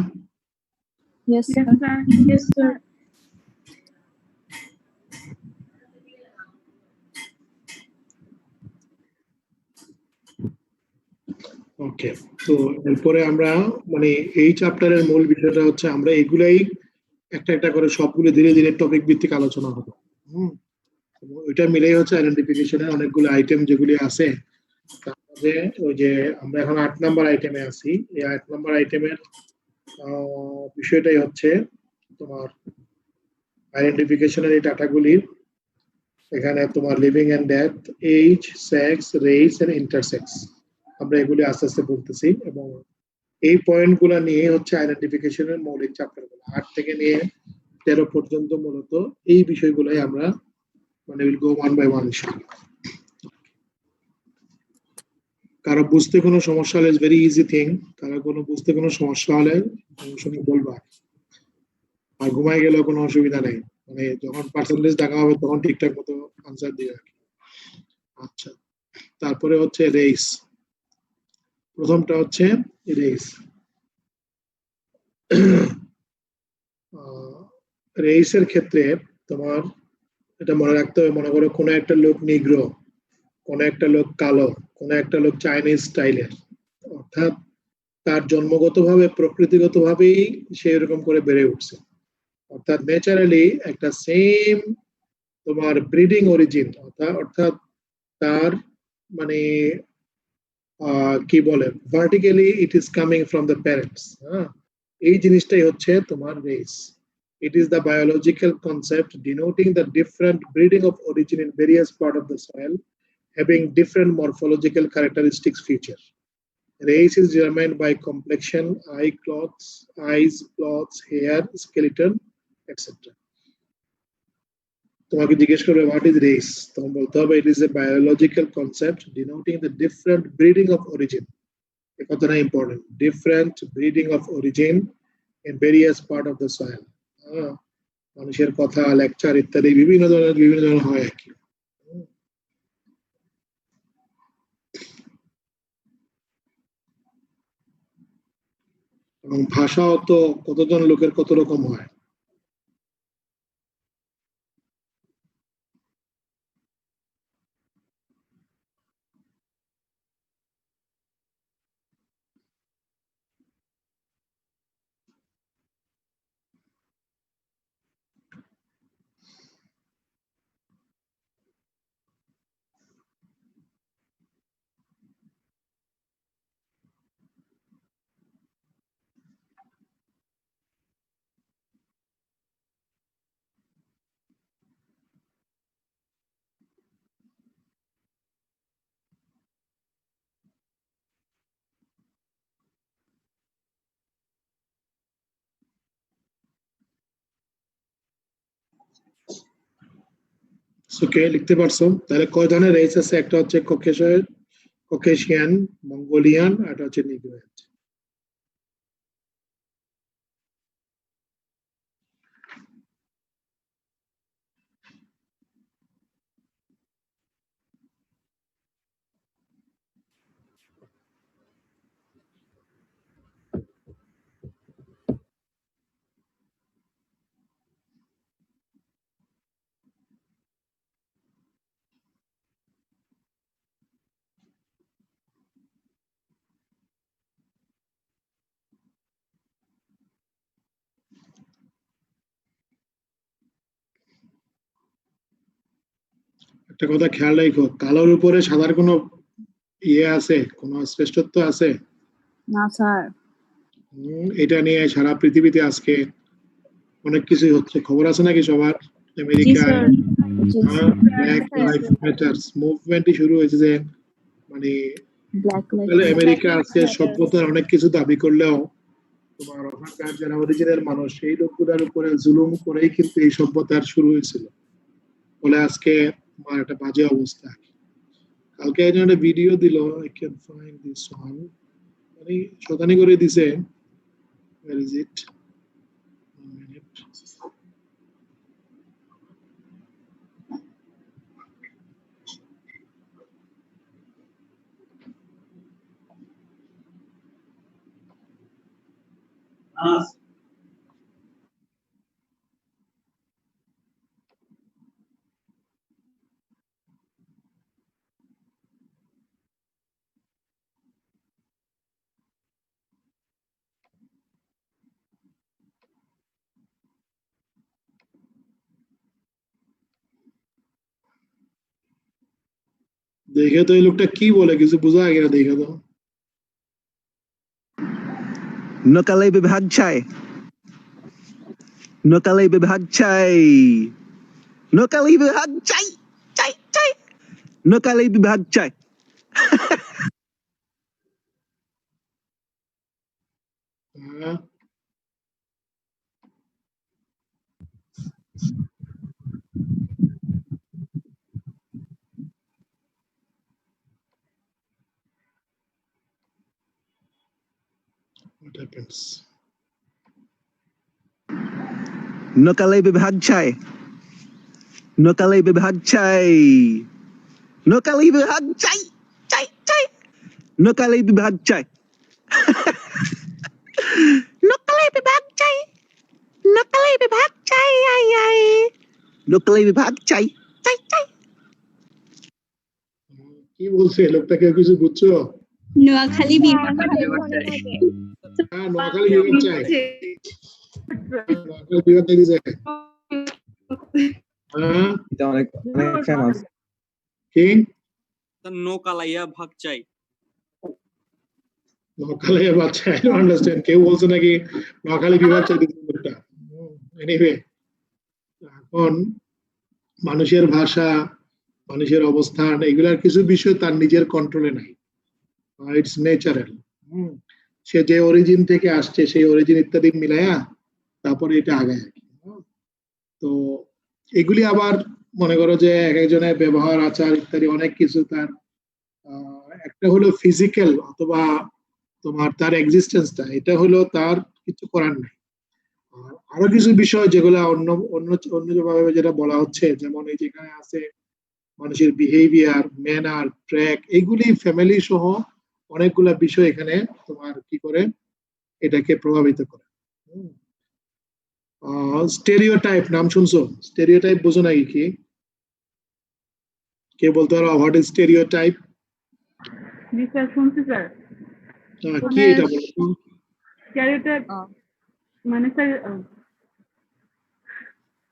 C: Yes, sir.
E: Yes, sir.
A: ওকে, তো এরপরে আমরা মানে এই চ্যাপ্টারের মূল বিষয়টা হচ্ছে আমরা এগুলাই একটা একটা করে সবগুলো ধীরে ধীরে টপিক ভিত্তিক আলোচনা হবে। ওইটা মিলেই হচ্ছে আইডেন্টিফিকেশনের অনেকগুলো আইটেম যেগুলি আছে। তারপরে ওই যে আমরা এখন 8 নাম্বার আইটেমে আছি, এই 8 নাম্বার আইটেমের বিষয়টাই হচ্ছে তোমার আইডেন্টিফিকেশনের এই ডাটাগুলির, এখানে তোমার living and death, age, sex, race and intersex, আমরা এগুলি আস্তে আস্তে বলতেছি এবং এই পয়েন্টগুলো নিয়ে হচ্ছে আইডেন্টিফিকেশনের মৌলিক চ্যাপ্টারগুলো 8 থেকে নিয়ে 13 পর্যন্ত মূলত এই বিষয়গুলোই আমরা মানে will go one by one ইনশাআল্লাহ। কারো বুঝতে কোনো সমস্যা হলে ভেরি ইজি থিং, কারো কোনো বুঝতে কোনো সমস্যা হলে সঙ্গে বলবা, আর ঘুমাই গেলেও কোনো অসুবিধা নেই, মানে যখন পার্সেন্টেজ দেখা হবে তখন ঠিকঠাক মতো আনসার দিবে। আচ্ছা, তারপরে হচ্ছে রেস। প্রথমটা হচ্ছে রেস। রেসের ক্ষেত্রে তোমার এটা মনে রাখতে হবে, মনে করো কোনো একটা লোক নিগ্রো, কোনো একটা লোক কালো, কোনো একটা লোক চাইনিজ স্টাইলের, অর্থাৎ তার জন্মগতভাবে প্রকৃতিগতভাবেই সে এরকম করে বেড়ে উঠছে, অর্থাৎ ন্যাচারালি একটা সেম তোমার ব্রিডিং অরিজিন, অর্থাৎ তার মানে কি বলে vertically it is coming from the parents. এই জিনিসটাই হচ্ছে তোমার race. It is the biological concept denoting the different breeding of origin in various parts of the soil, having different morphological characteristics feature. Race is determined by complexion, eyes, clothes, hair, skeleton, etc. তোমাকে জিজ্ঞেস করবে what is race? তখন বলতে হবে it is a biological concept denoting the different breeding of origin. এই কথাটা important. Different breeding of origin in various part of the soil. মানুষের কথা, লেকচার ইত্যাদি বিভিন্ন ধরনের হয় আর কি। এবং ভাষাও তো কতজন লোকের কত রকম হয়। ওকে, লিখতে পারছো? তাহলে কয় ধরনের রেস আছে? একটা হচ্ছে ককেশিয়ান, মঙ্গোলিয়ান, আর একটা হচ্ছে নিগ্রোয়েড। একটা কথা খেয়াল রাখো, কালোর উপরে সাদার কোনো ইয়ে আছে, কোনো শ্রেষ্ঠত্ব আছে?
C: না স্যার।
A: এটা নিয়ে সারা পৃথিবীতে আজকে অনেক কিছু হচ্ছে, খবর আছে নাকি সবার? আমেরিকায় ব্ল্যাক লাইফ ম্যাটার্স মুভমেন্টই শুরু হয়েছে, যে মানে আমেরিকা আজকে সভ্যতার অনেক কিছু দাবি করলেও তোমার ওখানকার যারা অরিজিনাল মানুষ সেই লোকগুলোর উপরে জুলুম করেই কিন্তু এই সভ্যতার শুরু হয়েছিল বলে আজকে তোমার একটা বাজে অবস্থা। কালকে একজন একটা ভিডিও দিল, I can find this one, মানে শতানি করে দিছে। Where is it? One minute. দেখে তো এই লোকটা কি বলে কিছু বোঝা গেল, দেখে তো।
I: নকালে বিভাগ চাই, নকালে বিভাগ চাই, নকালে বিভাগ চাই, চাই চাই, নকালে বিভাগ চাই।
A: What happens?
I: নকালে বিভাগ চাই, নকালে বিভাগ চাই, নকালে বিভাগ চাই, চাই চাই, নকালে বিভাগ চাই, নকালে বিভাগ চাই, নকালে বিভাগ চাই, আই আই, নকালে বিভাগ চাই, চাই চাই।
A: কি বলছে লোকটা, কেউ কিছু বুঝছো?
J: নোয়াখালী বিভাগ
A: হ্যাঁ, নোয়াখালী বিভাগ চাই, নোয়াখালী বিভাগ দেখি যায়। হ্যাঁ,
G: এটা অনেক অনেক ফেমাস।
A: কি
K: নোকালাইয়া ভাগ চাই,
A: নোয়াখালী বিভাগ চাই? I don't understand. কেউ বলছে নাকি নোয়াখালী বিভাগ চাই? লোকটা এনিওয়ে, এখন মানুষের ভাষা, মানুষের অবস্থান, এগুলার কিছু বিষয় তার নিজের কন্ট্রোলে নাই, ইটস ন্যাচারাল। সে যে অরিজিন থেকে আসছে সেই অরিজিন ইত্যাদি মিলায়া তারপরে এটা আগায় আর কি। তো এগুলি আবার মনে করো যে এক একজনের ব্যবহার আচার ইত্যাদি অনেক কিছু তার, একটা হলো ফিজিক্যাল অথবা তোমার তার এক্সিস্টেন্সটা, এটা হলো তার কিছু করার নাই। আর আরো কিছু বিষয় যেগুলো অন্য অন্য অন্যভাবে যেটা বলা হচ্ছে, যেমন এই যেখানে আছে মানুষের বিহেভিয়ার, ম্যানার, ট্র্যাক, এগুলি ফ্যামিলি সহ অনেকগুলা বিষয় এখানে তোমার কি করে এটাকে প্রভাবিত করে। স্টেরিওটাইপ নাম শুনছো? স্টেরিওটাইপ বোঝো নাকি কি? কে বলতে পারো what is stereotype?
E: G sir, শুনছি স্যার।
A: কি এটা বলতো?
E: স্টেরিওটাইপ মানে স্যার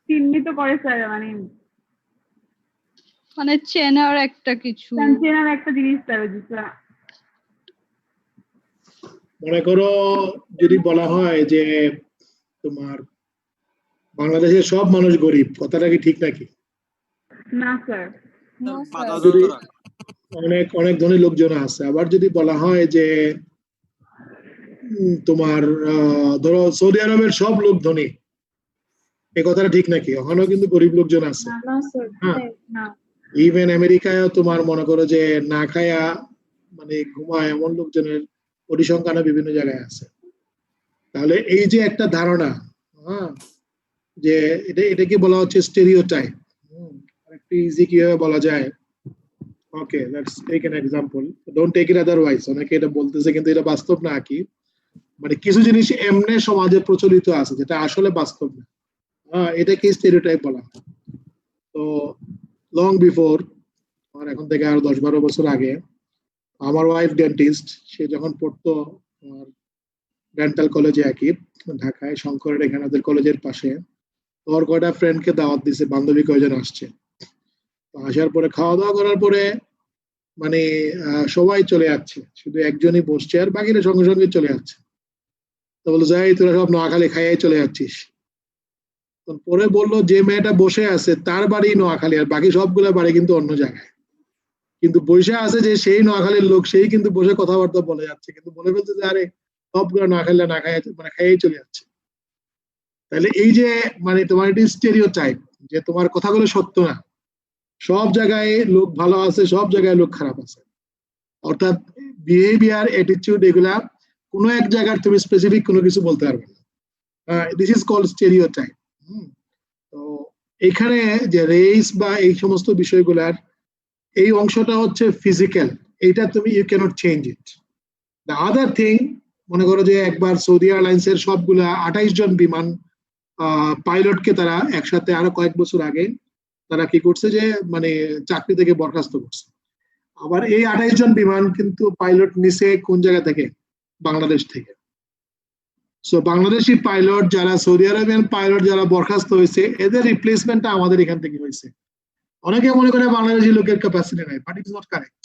E: চিহ্নিত করে স্যার,
C: মানে চেনার একটা কিছু,
E: চেনার একটা জিনিস স্যার। জি স্যার।
A: মনে করো যদি বলা হয় যে তোমার বাংলাদেশের সব মানুষ গরিব, কথাটা কি ঠিক নাকি?
E: না স্যার।
A: অনেক অনেক ধনী লোকজন আছে। আবার যদি বলা হয় যে তোমার ধরো সৌদি আরবের সব লোক ধনী, এই কথাটা ঠিক নাকি? ওখানেও কিন্তু গরিব লোকজন আছে। ইভেন আমেরিকায় তোমার মনে করো যে না খায়া মানে ঘুমায় এমন লোকজনের পরিসংখ্যানও বিভিন্ন জায়গায় আছে। তাহলে এই যে একটা ধারণা, যে এটাকে বলা হচ্ছে স্টেরিওটাইপ। একটু ইজি কিভাবে বলা যায়? Okay, let's take an example, don't take it otherwise. অনেকে এটা বলতেছে কিন্তু এটা বাস্তব না কি, মানে কিছু জিনিস এমনি সমাজে প্রচলিত আছে যেটা আসলে বাস্তব না, এটাকে স্টেরিওটাইপ বলা হয়। তো লং বিফোর, আমার এখন থেকে আরো 10-12 বছর আগে, আমার ওয়াইফ ডেন্টিস্ট, সে যখন পড়তো ডেন্টাল কলেজে একই ঢাকায় শঙ্করের এখানে ওদের কলেজের পাশে, ওর কয়টা ফ্রেন্ডকে দাওয়াত দিছে, বান্ধবী কয়জন আসছে। তো আসার পরে খাওয়া দাওয়া করার পরে মানে সবাই চলে যাচ্ছে, শুধু একজনই বসছে আর বাকিরা সঙ্গে সঙ্গে চলে যাচ্ছে। তো বললো যাই তোরা সব নোয়াখালী খাইয়াই চলে যাচ্ছিস। পরে বললো যে মেয়েটা বসে আছে তার বাড়ি নোয়াখালী আর বাকি সবগুলো বাড়ি কিন্তু অন্য জায়গায়, কিন্তু বসে আছে যে সেই নোয়াখালীর লোক, সেই কিন্তু বসে কথাবার্তা বলে যাচ্ছে, কিন্তু বলে ফেলছে যে আরে সবগুলো নোয়াখালী না খাইয়া মানে খাইয়াই চলে যাচ্ছে। তাহলে এই যে মানে তোমার এটি স্টেরিওটাইপ, যে তোমার কথাগুলো সত্য না, সব জায়গায় লোক ভালো আছে, সব জায়গায় লোক খারাপ আছে। অর্থাৎ বিহেভিয়ার, অ্যাটিটিউড, এগুলা কোনো এক জায়গার তুমি স্পেসিফিক কোনো কিছু বলতে পারবে না। This is called stereotype. তো এখানে যে রেস বা এই সমস্ত বিষয়গুলার এই অংশটা হচ্ছে ফিজিক্যাল, এইটা তুমি you can't change it. The other thing, মনে করো যে একবার সৌদি এয়ারলাইন্সের সবগুলা 28 জন বিমান পাইলটকে তারা একসাথে আরো কয়েক বছর আগে তারা কি করছে যে মানে চাকরি থেকে বরখাস্ত করছে। আবার এই 28 জন বিমান কিন্তু পাইলট নিছে কোন জায়গা থেকে? বাংলাদেশ থেকে। সো বাংলাদেশি পাইলট যারা, সৌদি আরবিয়ান পাইলট যারা বরখাস্ত হয়েছে, এদের রিপ্লেসমেন্টটা আমাদের এখান থেকে হয়েছে। অনেকে মনে করে বাংলাদেশি লোকের ক্যাপাসিটি নাই, but it is not correct.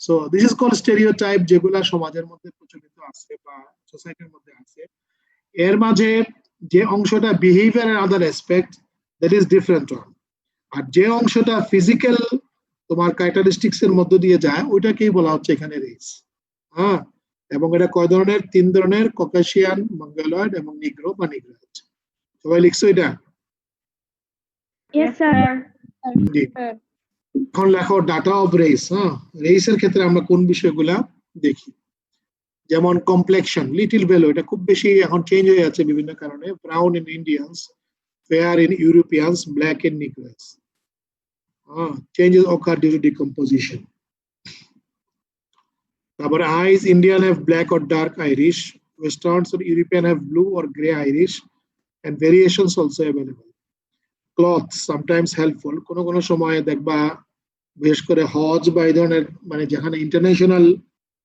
A: So this is called stereotype, যেগুলা সমাজের মধ্যে প্রচলিত আছে বা সোসাইটির মধ্যে আছে। এর মাঝে যে অংশটা behaviour and other aspect, that is different one. আর যে অংশটা ফিজিক্যাল তোমার ক্যারেক্টারিস্টিক্স এর মধ্য দিয়ে যায়, ওইটাকেই বলা হচ্ছে এখানে রেস। এবং এটা কয় ধরনের? 3 ধরনের, ককেশিয়ান, মঙ্গোলয়েড এবং নিগ্রো বা নিগ্রয়েড। সবাই লিখছো এটা?
E: Yes sir.
A: এখন লেখো ডাটা অফ রেস। রেসের ক্ষেত্রে আমরা কোন বিষয়গুলা দেখি? যেমন কমপ্লেকশন, লিটল ভ্যালু, এটা খুব বেশি এখন চেঞ্জ হয়ে যাচ্ছে বিভিন্ন কারণে। Brown in Indians, fair in Europeans, black in Negroes. Changes occur due to decomposition. Our eyes, Indian have black or dark Irish, Westerns or European have blue or gray Irish, and variations also available. Clothes sometimes helpful. কোনো কোনো সময় দেখবা বিশেষ করে হজ বা এই ধরনের মানে যেখানে ইন্টারন্যাশনাল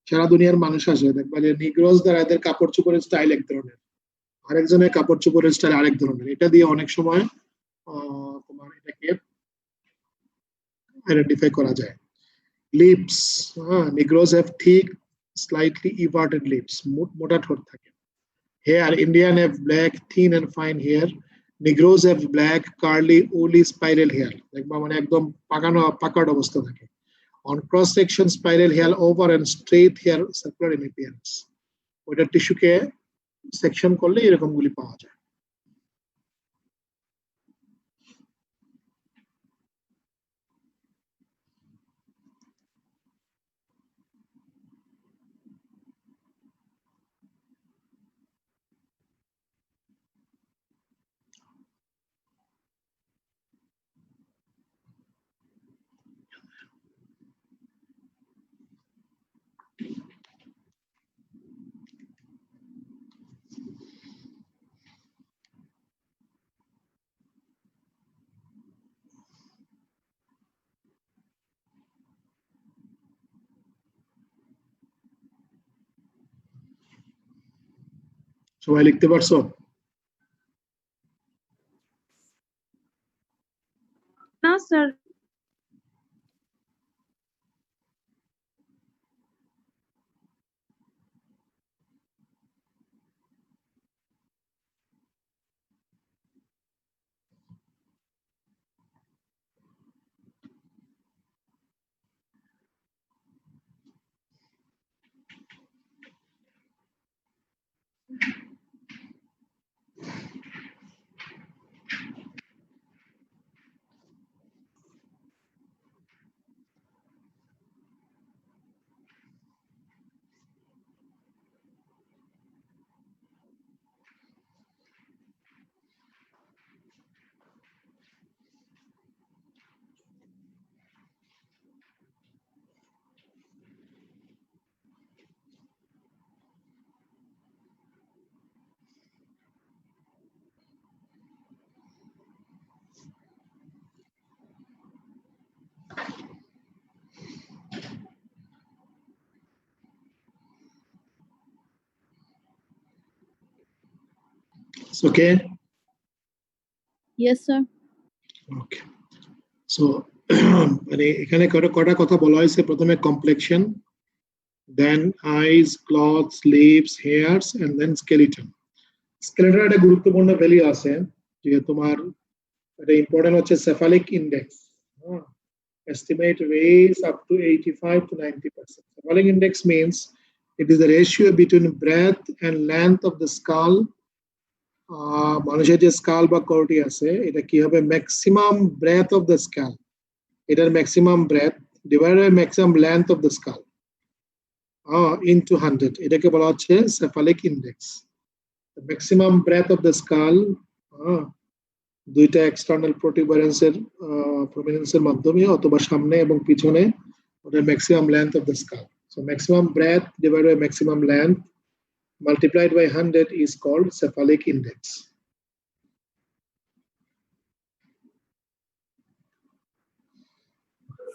A: সারা দুনিয়ার মানুষ আসে, দেখবা যে নিগ্রোস দ্বারা এদের কাপড় চোপড়ের স্টাইল এক ধরনের, আরেকজনের কাপড় চোপড়ের স্টাইল আরেক ধরনের। এটা দিয়ে অনেক সময় তোমার এটাকে আইডেন্টিফাই করা যায়। Lips, Negroes have thick slightly everted lips, মোটা ঠোঁট থাকে। Hair, Indian have black thin and fine hair, Negroes have black, curly, woolly, spiral hair. দেখবা মানে একদম পাকাট অবস্থা থাকে. On cross section, spiral hair over and straight hair circular in appearance. ওইটা টিস্যুকে সেকশন করলে এরকম গুলি পাওয়া যায়. সবাই লিখতে পারছো?
E: না sir. It's okay?
J: Yes, sir.
A: Okay. So মানে এখানে কটা কথা বলা হয়েছে, প্রথমে complexion, then eyes, clothes, lips, hairs and then skeleton. Skeleton একটা গুরুত্বপূর্ণ ভ্যালু আছে, যে তোমার এটা ইম্পর্টেন্ট হচ্ছে cephalic index. Estimate weighs up to 85 to 90%. Cephalic index means it is the ratio between breadth and length of the skull. মানুষের যে স্কাল বা কর্টি আছে, এটা কি হবে, maximum breadth of the skull, এটার maximum breadth divided by maximum length of the skull into 100, এটাকে বলা হচ্ছে cephalic index. Maximum breadth of the skull দুইটা এক্সটার্নাল প্রোমিনেন্সের মাধ্যমে অথবা সামনে এবং পিছনে, ওটা maximum length of the skull. So maximum breadth divided by maximum length multiplied by 100 is called cephalic index.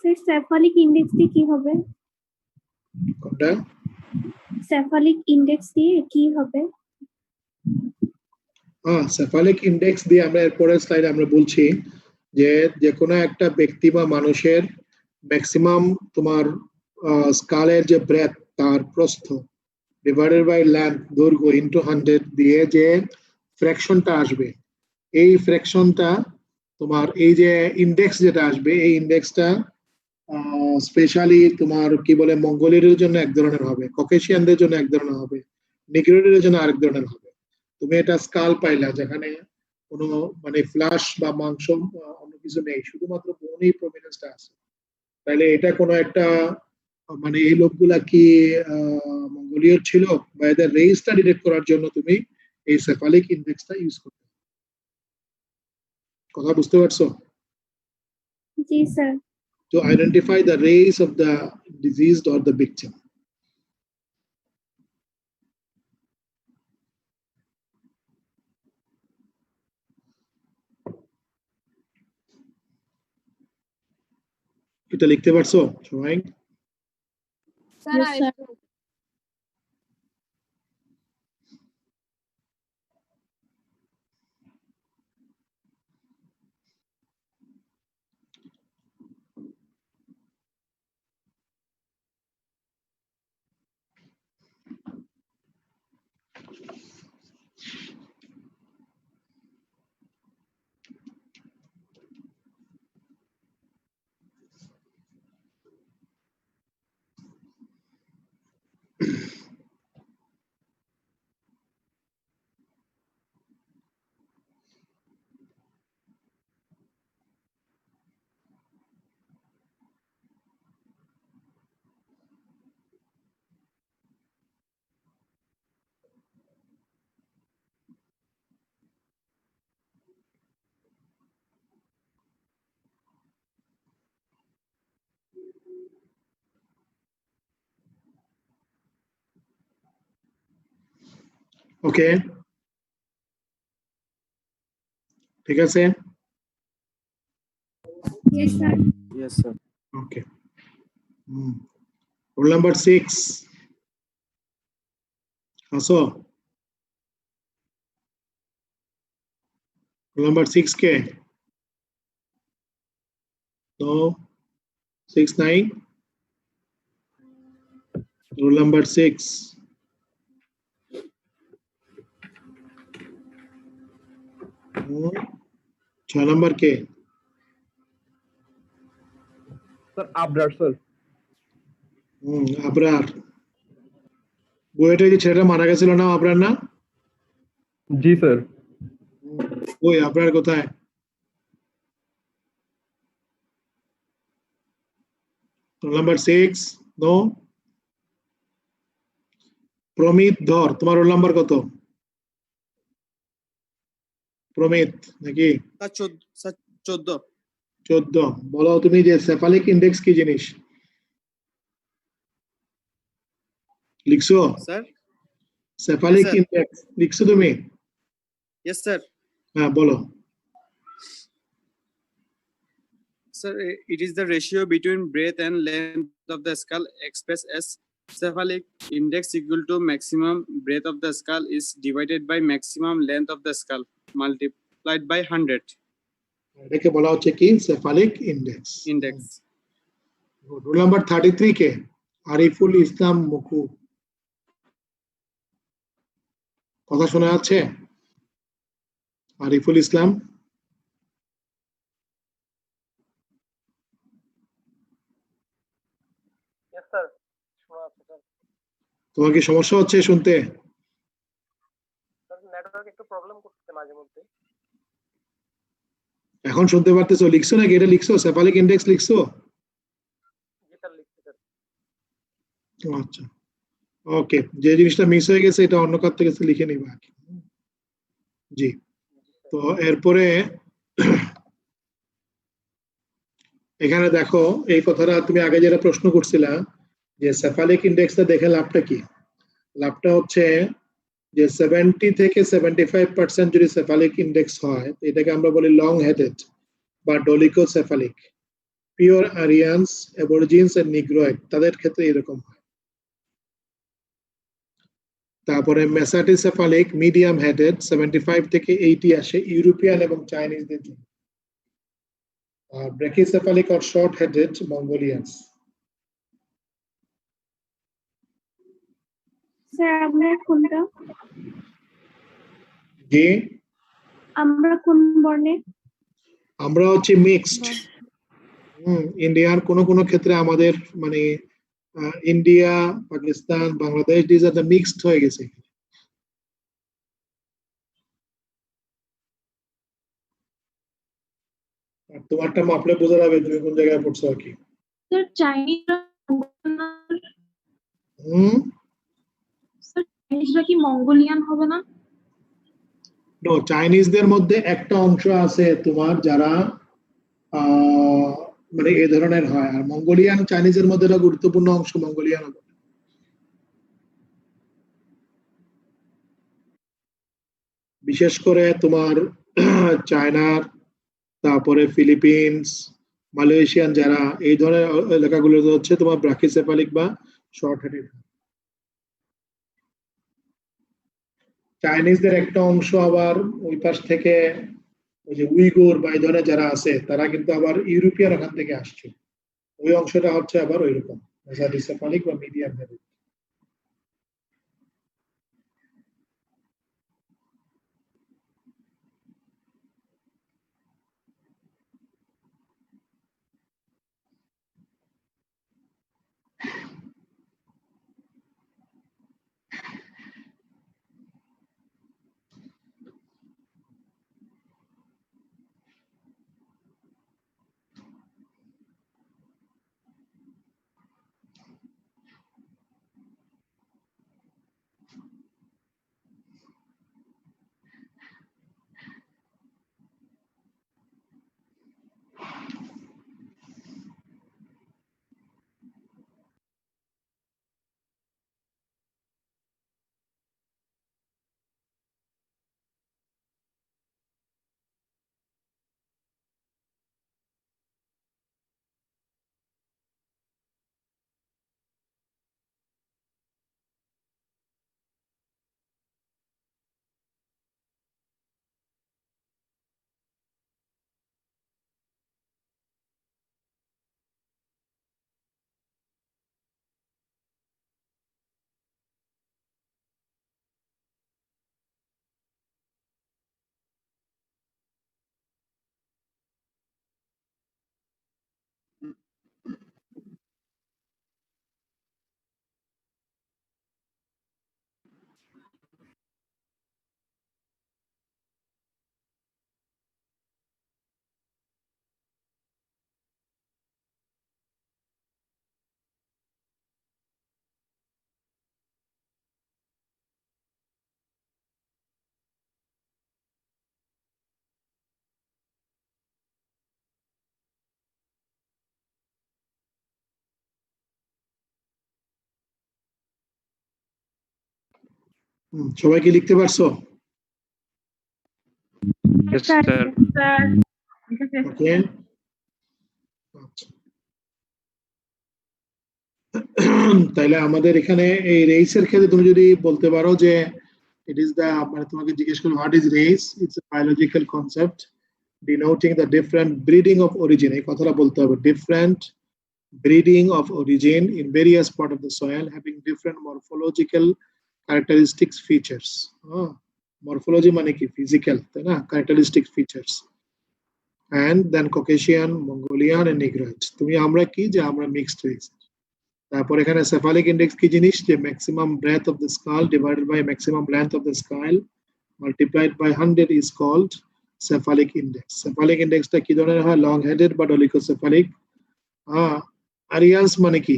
E: Sir cephalic index দিয়ে কি হবে?
A: কোনটা?
E: সেফালিক ইন্ডেক্স দিয়ে কি হবে?
A: সেফালিক ইন্ডেক্স দিয়ে আমরা এরপরের স্লাইডে আমরা বলছি যে যে কোনো একটা ব্যক্তি বা মানুষের ম্যাক্সিমাম তোমার স্কালের যে ব্রেথ, তার প্রস্থ ডিভাইডেড বাই লেন্থ, দৈর্ঘ্য ইনটু 100 দিয়ে যে ফ্র্যাকশনটা আসবে, এই ফ্র্যাকশনটা তোমার এই যে ইন্ডেক্স যেটা আসবে, এই ইন্ডেক্সটা স্পেশালি তোমার কি বলে মঙ্গোলিয়ার জন্য এক ধরনের হবে, ককেশিয়ানদের জন্য এক ধরনের হবে, নিগ্রোদের জন্য আরেক ধরনের হবে. তুমি এটা স্কাল পাইলা যেখানে কোনো মানে ফ্ল্যাশ বা মাংস অন্য কিছু নেই, শুধুমাত্র বোনই প্রমিনেন্সটা আছে, তাহলে এটা কোনো একটা মানে এই লোকগুলা কি মঙ্গোলিয়ার ছিল, বা এদের রেসটা ডিটেক্ট করার জন্য তুমি এই সেফালিক ইন্ডেক্সটা ইউজ করতে। কথা বুঝতে পারছো?
E: জি sir.
A: To identify the race of the diseased or the victim. এটা লিখতে পারছো সবাই?
J: Yes, sir.
A: ওকে, ঠিক আছে।
J: Yes, sir.
F: Yes, sir.
A: Okay, roll number 6 আসো। রোল নাম্বার 6 কে? No, 6 নাই। রোল নাম্বার 6 6 নাম্বার কে?
G: Sir Abrar sir.
A: আবরার। বুয়েটে যে ছেলেটা মারা গেছিল না, আবরার না?
G: জি স্যার।
A: ওই আবরার কোথায়? Roll number 6 no. প্রমিত ধর, তোমার রোল নাম্বার কত? প্রমিত নাকি?
K: স্যার 14।
A: 14। বলো তুমি যে সেফালিক ইন্ডেক্স কি জিনিস লিখছো?
K: Sir
A: cephalic
K: sir.
A: ইন্ডেক্স লিখছো তুমি?
K: Yes sir.
A: হ্যাঁ বলো।
K: Sir, it is the ratio between breadth and length of the skull expressed as cephalic index equal to maximum breadth of the skull is divided by maximum length of the skull multiplied by 100.
A: এটাকে বলা হচ্ছে কি cephalic index.
K: Index.
A: Roll number 33 কে? আরিফুল ইসলাম মুকু। কথা শোনা যাচ্ছে? আরিফুল ইসলাম।
L: Yes, sir. শোনা যাচ্ছে, sir.
A: তোমার কি সমস্যা হচ্ছে শুনতে?
L: Sir, network একটু প্রবলেম করতেছে মাঝে মধ্যে।
A: এখন শুনতে পারতেছো? লিখছো নাকি? এটা লিখছো? সেফালিক ইন্ডেক্স লিখছো?
L: জি স্যার, লিখছি স্যার।
A: আচ্ছা, ওকে। যে জিনিসটা মিস হয়ে গেছে এটা অন্য কার থেকে লিখে নিবা। জি, তো এরপরে এখানে দেখো এই কথাটা তুমি আগে যেটা প্রশ্ন করছিলা যে সেফালিক ইন্ডেক্সটা দেখে লাভটা কি? লাভটা হচ্ছে যে 70 থেকে 75% যদি সেফালিক ইন্ডেক্স হয় এটাকে আমরা বলি লং হেডেড বা ডলিকোসেফালিক। পিওর আরিয়ানস, অ্যাবরিজিনস এন্ড নিগ্রয়েড তাদের ক্ষেত্রে এরকম হয়। তারপরে মেসাটিসেফালিক মিডিয়াম হেডেড 75 থেকে 80 আসে ইউরোপিয়ান এবং চাইনিজদের জন্য। আর ব্রেকিসেফালিক অর শর্ট হেডেড মঙ্গোলিয়ানস।
J: স্যার আমরা কোনটা?
A: জি,
J: আমরা কোন বর্ণে?
A: আমরা হচ্ছে মিক্সড। ইন্ডিয়ার কোন কোন ক্ষেত্রে আমাদের মানে India, Pakistan, Bangladesh this are the mixed হয়ে গেছে। আর তোমারটা মাপলে বোঝা যাবে তুমি কোন জায়গায় পড়ছো আর কি।
J: স্যার চাইনিজরা স্যার চাইনিজরা কি মঙ্গোলিয়ান হবে না?
A: নো, চাইনিজদের মধ্যে একটা অংশ আছে তোমার যারা মানে এই ধরনের হয়, আর মঙ্গোলিয়ান চাইনিজের মধ্যে একটা গুরুত্বপূর্ণ অংশ মঙ্গোলিয়ান হবে। বিশেষ করে তোমার চায়নার, তারপরে ফিলিপিন্স, মালয়েশিয়ান যারা এই ধরনের এলাকাগুলো হচ্ছে তোমার ব্রাকিসেফালিক বা শর্ট হেডেড। চাইনিজদের একটা অংশ আবার ওই পাশ থেকে ওই যে উইগুর বা এই ধরনের যারা আছে তারা কিন্তু আবার ইউরোপিয়ান ওখান থেকে আসছে, ওই অংশটা হচ্ছে আবার ওই রকম মেসাডিসেফালিক বা মিডিয়াম হেডেড। সবাই কি লিখতে পারছো?
D: Yes, sir.
E: স্যার
A: ওকে, তাইলে আমাদের এখানে এই রেসের ক্ষেত্রে তুমি যদি বলতে পারো যে ইট ইজ দ্য, মানে তোমাকে জিজ্ঞেস করলো what is race, it's a biological concept ডিনোটিং the different breeding of origin, এই কথাটা বলতে হবে, different breeding of origin in various part of the soil having different morphological characteristics features. Morphology মানে কি physical, তাই না, characteristic features, and then Caucasian, Mongolian and Negroid. তুমি আমরা কি যে আমরা mixed race. তারপর এখানে cephalic index কি জিনিস, যে maximum breadth of the skull divided by maximum length of the skull multiplied by 100 is called cephalic index. Cephalic index টা কি ধরনের হয়, long headed বা dolichocephalic. আরিয়ান্স মানে কি,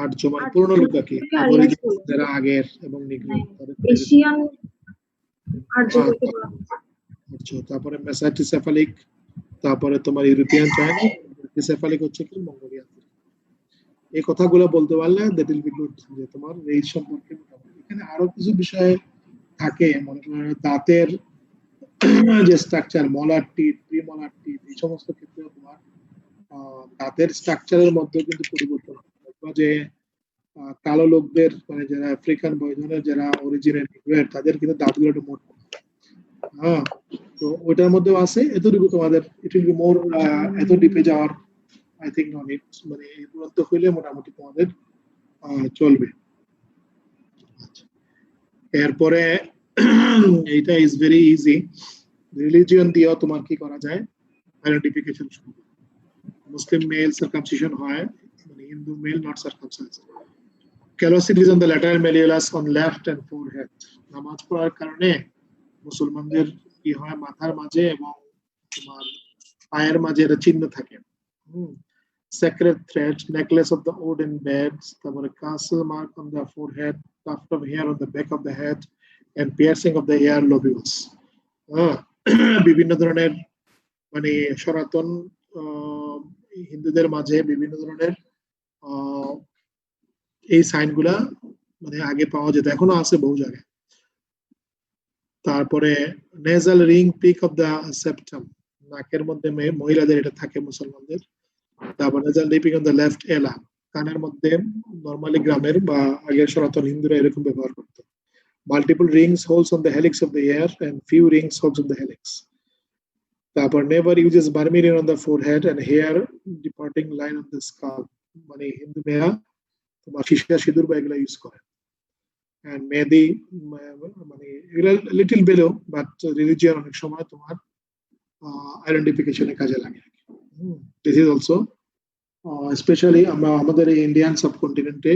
F: আর্য
A: মানে পুরনো লোক কি, যারা আগের, এবং নিগ্রো
J: এশিয়ান আর্য বলতে পারো।
A: তারপরে মেসাইটিসেফালিক, তারপরে তোমার ইউরোপিয়ান চাইনিজ, সেফালিক হচ্ছে কি মঙ্গোলিয়ান। এই কথাগুলো বলতে পারলে দ্যাট উইল বি গুড, যে তোমার রেস সম্পর্কে। এখানে আরো কিছু বিষয় থাকে, মনে করো দাঁতের যে স্ট্রাকচার, মলার টিথ, প্রিমলার টিথ, এই সমস্ত ক্ষেত্রে তোমার দাঁতের স্ট্রাকচারের মধ্যে কিন্তু পরিবর্তন হয়, যে কালো লোকদের, মানে যারা আফ্রিকান বয়জনের যারা অরিজিনের তাদের কিন্তু দাঁতগুলো একটু মোটা। তো ওইটার মধ্যেও আছে, এতটুকু তোমাদের ইট উইল বি মোর, এত ডিপে যাওয়ার আই থিংক নট ইট, মানে এই পর্যন্ত হইলে মোটামুটি তোমাদের চলবে। এরপরে এইটা ইজ ভেরি ইজি, রিলিজিয়ন দিয়েও তোমার কি করা যায়, আইডেন্টিফিকেশন শুরু। মুসলিম মেল সার্কামসিশন হয়, মানে Hindu male not circumcised. Callosity is on the lateral malleolus on left and forehead. নামাজ পড়ার কারণে মুসলমানদের কি হয়, মাথার মাঝে এবং তোমার পায়ের মাঝে একটা চিহ্ন থাকে। Sacred thread, necklace of the Odin beds, তারপরে castle mark on the forehead, tuft of hair on the back of the head, and piercing of the ear lobules. বিভিন্ন ধরনের, মানে সনাতন হিন্দুদের মাঝে বিভিন্ন ধরনের এই সাইনগুলা মানে আগে পাওয়া যেত, এখনো আছে বহু জায়গায়। তারপরে nasal ring, peak of the septum, নাকের মধ্যে মহিলাদের এটা থাকে মুসলমানদের। তারপর nasal reaping on the left এলা, কানের মধ্যে নরমালি গ্রামের বা আগের সনাতন হিন্দুরা এরকম ব্যবহার করত। Multiple rings holes on the helix of the ear and few rings holes on the helix. তারপর never uses vermilion on the forehead and hair parting line on the skull, মানে হিন্দু মেয়েরা তোমার শিশা সিঁদুর বা এগুলা ইউজ করে। and মেহেদি, মানে এগুলা লিটল বেলো, বাট রিলিজিয়ন অনেক সময় তোমার আইডেন্টিফিকেশনে কাজে লাগে। দিস ইজ অলসো স্পেশালি আমরা আমাদের এই ইন্ডিয়ান সাবকন্টিনেন্টে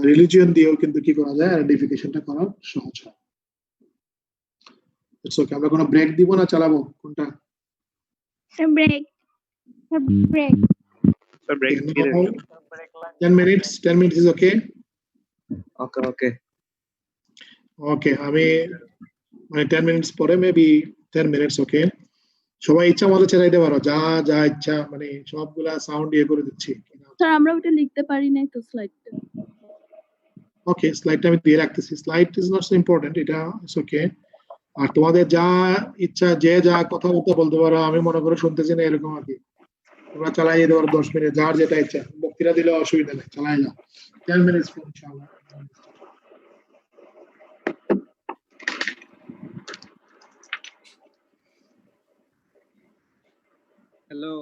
A: রিলিজিয়ন দিয়েও কিন্তু কি করা যায়, আইডেন্টিফিকেশনটা করা সহজ হয়। ইটস ওকে, আমরা কোনো ব্রেক দিব না, চালাবো কোনটা?
J: Break break
D: Sir, break.
A: 10 minutes is okay?
F: Okay.
A: Okay, আমি মানে 10 minutes পরে মেবি 10 minutes, ওকে? সবাই ইচ্ছা মতো চালাইতে পারো, যা যা ইচ্ছা, মানে সবগুলা সাউন্ড ইয়ে করে দিচ্ছি।
C: স্যার আমরা ওটা লিখতে পারি নাই তো স্লাইডটা।
A: ওকে, স্লাইডটা আমি দিয়ে রাখতেছি, slide is not so important, এটা ইটস ওকে। আর তোমাদের যা ইচ্ছা, যে যা কথাবার্তা বলতে পারো, আমি মনে করে শুনতেছি না এরকম আর কি, তোমরা চালাই যেতে পারো 10 মিনিট, যার যেটা ইচ্ছা, বক্তৃতা দিলে অসুবিধা নেই, চালাই যাও। 10 minutes ইনশাআল্লাহ।
K: Hello.